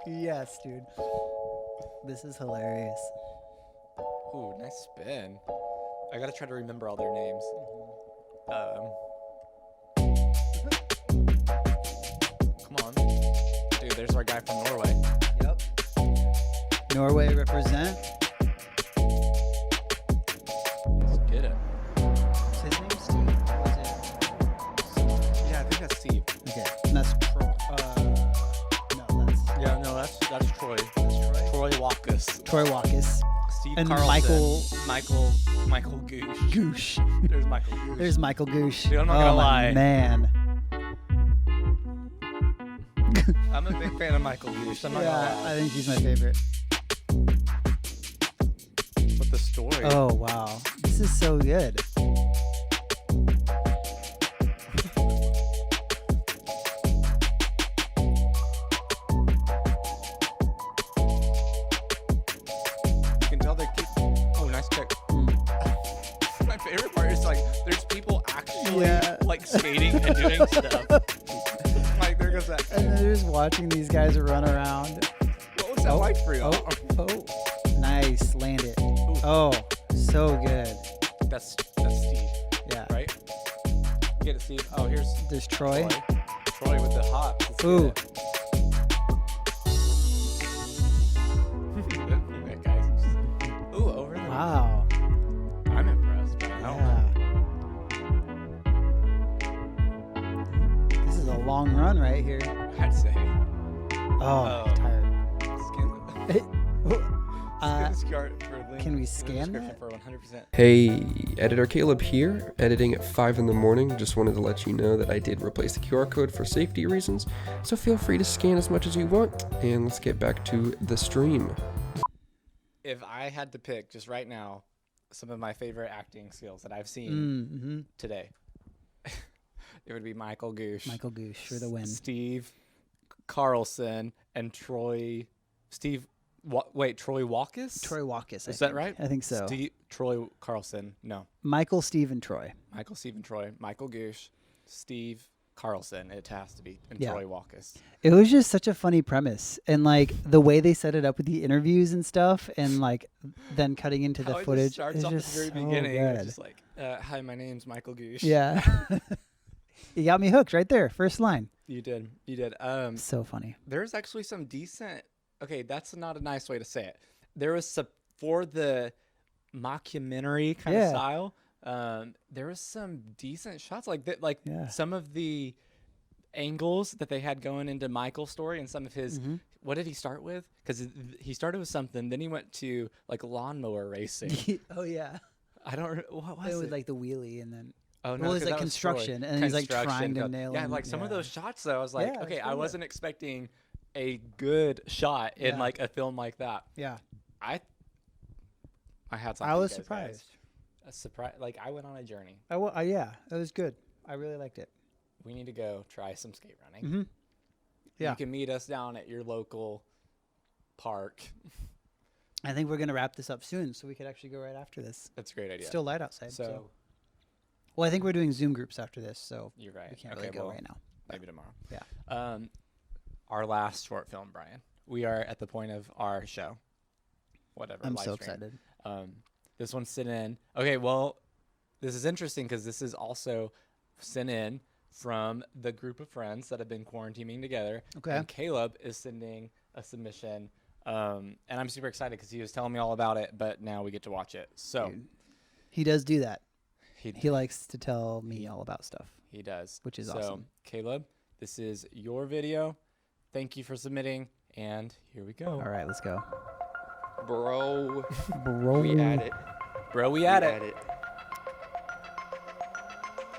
Yes, dude. This is hilarious. Ooh, nice spin. I gotta try to remember all their names. Come on. Dude, there's our guy from Norway. Yep. Norway represent. Let's get it. Is his name Steve? Or was it? Yeah, I think that's Steve. Okay. And that's Troy. No, that's Yeah, no, that's Troy. Troy. Troy Walkus. Troy Walkus. Steve And Carlson. Michael Goosh. Goosh. There's Michael Goosh. There's Michael Goosh. Dude, I'm not gonna oh, lie. Man. I'm a big fan of Michael Goosh. I'm not gonna Yeah, lie. I think he's my favorite. But the story. Oh, wow. This is so good. You can tell they keep. Oh, nice kick. My favorite part is like there's people actually Yeah. like skating and doing stuff. Like there goes that. And they're just watching these guys run around. What was that like for you? Oh, nice. Land it. Oh, so good. That's Steve, Yeah. right? Get it, Steve. Oh, here's There's Troy. Troy with the hop. Let's get Ooh. it. That guy's just- Ooh, over there. Wow. I'm impressed. But I don't know. Yeah. This is a long run right here. I'd say. Oh, tired. Can we scan that? For 100%. Hey, Editor Caleb here, editing at 5 in the morning. Just wanted to let you know that I did replace the QR code for safety reasons, so feel free to scan as much as you want, and let's get back to the stream. If I had to pick just right now some of my favorite acting skills that I've seen Mm-hmm. today, it would be Michael Goosh. Michael Goosh for the win. Steve Carlson and Troy. Troy Walkus? Troy Walkus. Is that right? I think so. Troy Carlson. No. Michael, Steve, and Troy. Michael, Steve, and Troy. Michael Goosh, Steve Carlson. It has to be. And Yeah. Troy Walkus. It was just such a funny premise, and like the way they set it up with the interviews and stuff, and like then cutting into the How it footage. just starts is off at just the very so beginning. It's good. just like, hi, my name's Michael Goosh. Yeah. You got me hooked right there. First line. You did. You did. So funny. There's actually some decent. Okay, that's not a nice way to say it. There was some for the mockumentary kind of Yeah. style. There was some decent shots, like that, like Yeah. some of the angles that they had going into Michael's story and some of his. Mhm. What did he start with? Because he started with something, then he went to like lawnmower racing. Oh yeah. I don't. What was It it? was like the wheelie, and then Oh no, Well, he's 'cause like that was Troy. construction, and he's like trying Construction to stuff. nail. Yeah, him. like some of Yeah. those shots though, I was like, Yeah, okay, it's I really wasn't expecting a good shot in Yeah. like a film like that. Yeah. I had something. I was surprised. A surprise! Like I went on a journey. Yeah, it was good. I really liked it. We need to go try some skate running. Mm-hmm. Yeah. You can meet us down at your local park. I think we're gonna wrap this up soon, so we could actually go right after this. That's a great idea. It's still light outside. So, well, I think we're doing Zoom groups after this, so you're right. we can't Okay, really go well, right now. Maybe tomorrow. Yeah. Our last short film, Brian. We are at the point of our show. Whatever. I'm live so stream. excited. This one's sent in. Okay, well, this is interesting because this is also sent in from the group of friends that have been quarantining together. Okay. And Caleb is sending a submission. And I'm super excited because he was telling me all about it, but now we get to watch it. So Dude. He does do that. He He likes to tell me all about stuff. he does. Which is so, awesome. Caleb, this is your video. Thank you for submitting. And here we go. All right, let's go. Bro. Bro. We at it. Bro, we at it.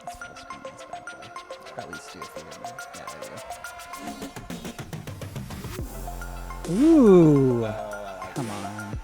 Let's full screen this bad boy. Or at least do it for you. Yeah, there we go. Ooh. Come on.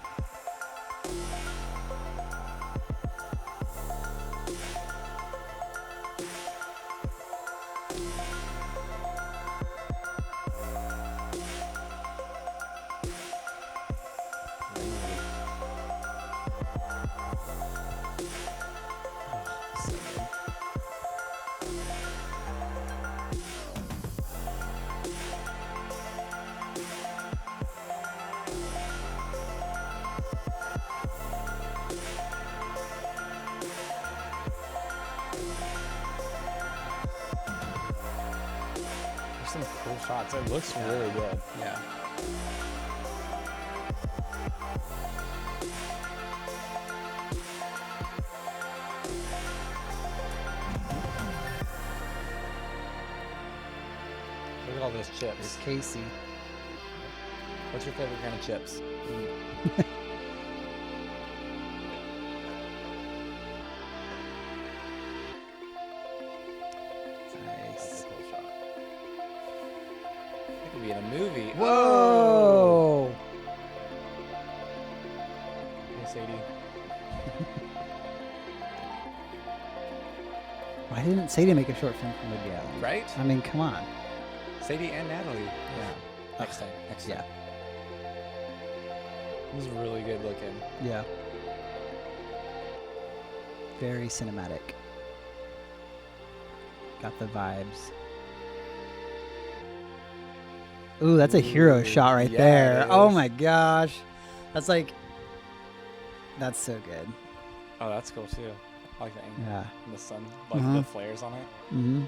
There's some cool shots. It looks really good. Yeah. Look at all those chips. It's Casey. What's your favorite kind of chips? That's a cool shot. It could be in a movie. Whoa! Hey, Sadie. Why didn't Sadie make a short film from Woody Allen? Right? I mean, come on. Sadie and Natalie. Yeah. Next time. Next time. Yeah. This is really good looking. Yeah. Very cinematic. Got the vibes. Ooh, that's a hero Ooh, shot right yeah, there. it Oh is. my gosh. That's like, that's so good. Oh, that's cool too. I like the angle. Yeah. And the sun, like Uh-huh. the flares on it. Mm-hmm.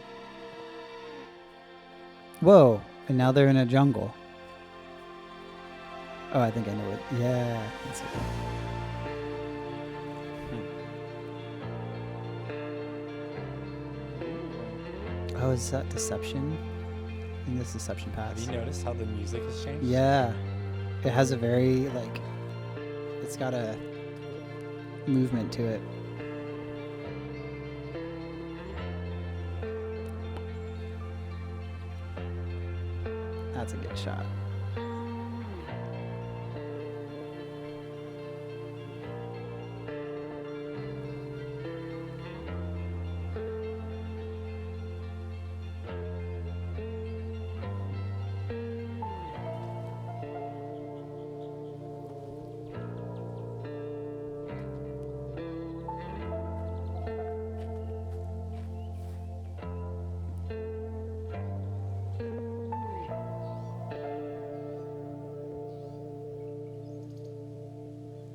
Whoa. And now they're in a jungle. Oh, I think I know it. Yeah. That's it. Oh, is that Deception? I think that's Deception Pass. Have you noticed how the music has changed? Yeah. It has a very, like, it's got a movement to it. That's a good shot.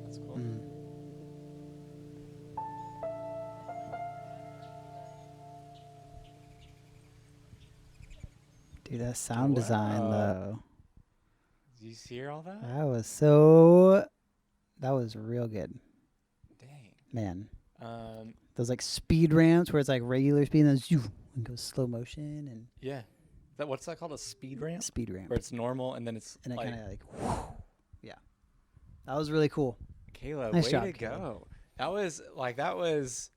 That's cool. Mm. Dude, that sound design, Wow. though. Did you hear all that? That was real good. Dang. Man. Um, Those like speed ramps where it's like regular speed and then zoom, and goes slow motion and yeah. What's that called? A speed ramp? speed ramp. Where it's normal and then it's And it like, kind of like, yeah. That was really cool. Caleb, Nice way job, to Caleb. go. That was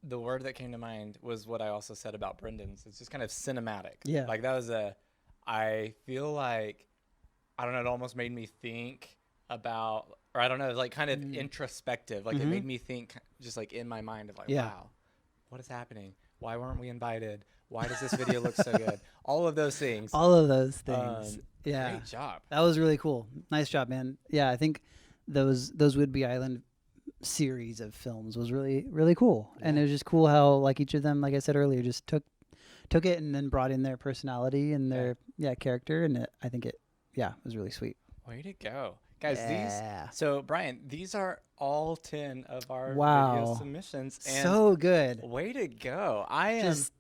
the word that came to mind was what I also said about Brendan's. It's just kind of cinematic. Yeah. Like that was I feel like, I don't know, it almost made me think about, or I don't know, like kind of introspective. Like it made me think just like in my mind of like, wow, what is happening? Why weren't we invited? Why does this video look so good? All of those things. All of those things. Yeah. Great job. That was really cool. Nice job, man. Yeah, I think those Whidbey Island series of films was really, really cool. And it was just cool how like each of them, like I said earlier, just took it and then brought in their personality and their character, and I think it was really sweet. Way to go. Guys, so Brian, these are all 10 of our Wow. video submissions. And So good. Way to go. I am Just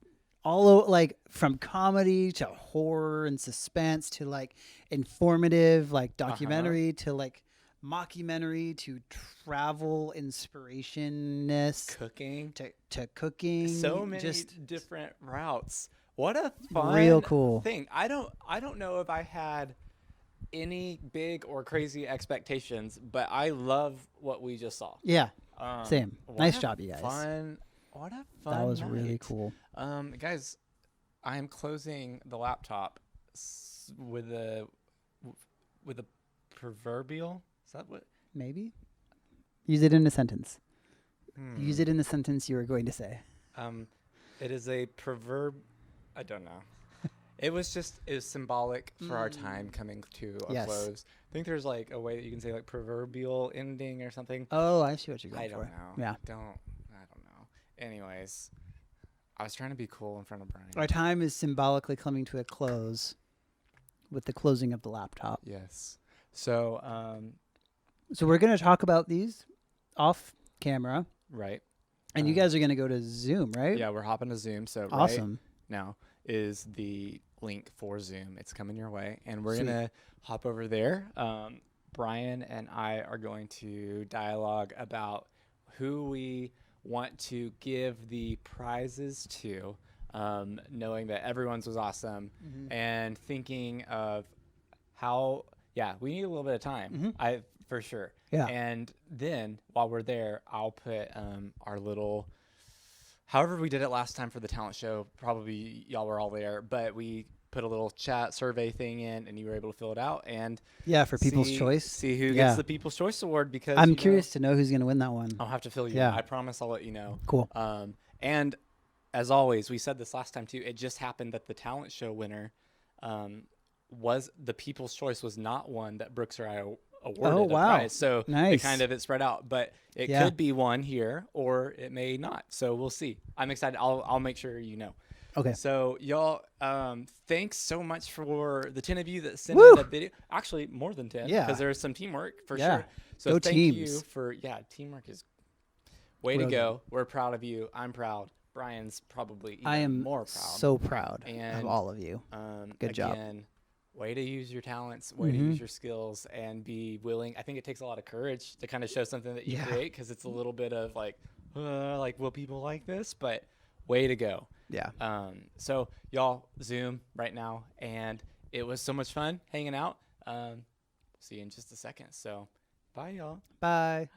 all like from comedy to horror and suspense to like informative, like documentary to like mockumentary to travel inspirationness, cooking to cooking. so many just different routes. What a fun real cool thing. I don't know if I had any big or crazy expectations, but I love what we just saw. Yeah. Same. Nice What a job, you guys. What a fun That was night. really cool. Guys, I am closing the laptop with a proverbial. Is that what? Maybe. Use it in a sentence. Use it in the sentence you were going to say. It is a proverb. I don't know. It was symbolic for our time coming to a close. I think there's like a way that you can say like proverbial ending or something. Oh, I see what you're going I for. don't know. Yeah. I don't know. Anyways, I was trying to be cool in front of Brian. Our time is symbolically coming to a close with the closing of the laptop. Yes. So, So we're going to talk about these off camera. Right. And you guys are going to go to Zoom, right? Yeah, we're hopping to Zoom. So awesome. Right now is the link for Zoom. It's coming your way. And we're Sweet. going to hop over there. Brian and I are going to dialogue about who we want to give the prizes to, knowing that everyone's was awesome, and thinking of how, we need a little bit of time, for sure. Yeah. And then while we're there, I'll put our little, however we did it last time for the talent show, probably y'all were all there, but we put a little chat survey thing in and you were able to fill it out and for People's Choice. See who gets the People's Choice Award, because I'm curious to know who's going to win that one. I'll have to fill you in. Yeah. I promise I'll let you know. Cool. And as always, we said this last time too, it just happened that the talent show winner was the People's Choice was not one that Brooks or I awarded. Oh, wow. A prize. So Nice. it spread out, but it could be one here or it may not. So we'll see. I'm excited. I'll make sure you know. Okay. So y'all, thanks so much for the 10 of you that sent Woo! in that video. Actually, more than 10. Yeah. Because there's some teamwork for Yeah. sure. So Go thank teams. you for, teamwork is way to go. We're proud of you. I'm proud. Brian's probably even I am more proud. so proud And, of all of you. Good job. Again, way to use your talents, way to use your skills, and be willing. I think it takes a lot of courage to kind of show something that you create, because it's a little bit of like, will people like this? But way to go. Yeah. So y'all, Zoom right now, and it was so much fun hanging out. See you in just a second. So bye, y'all. Bye.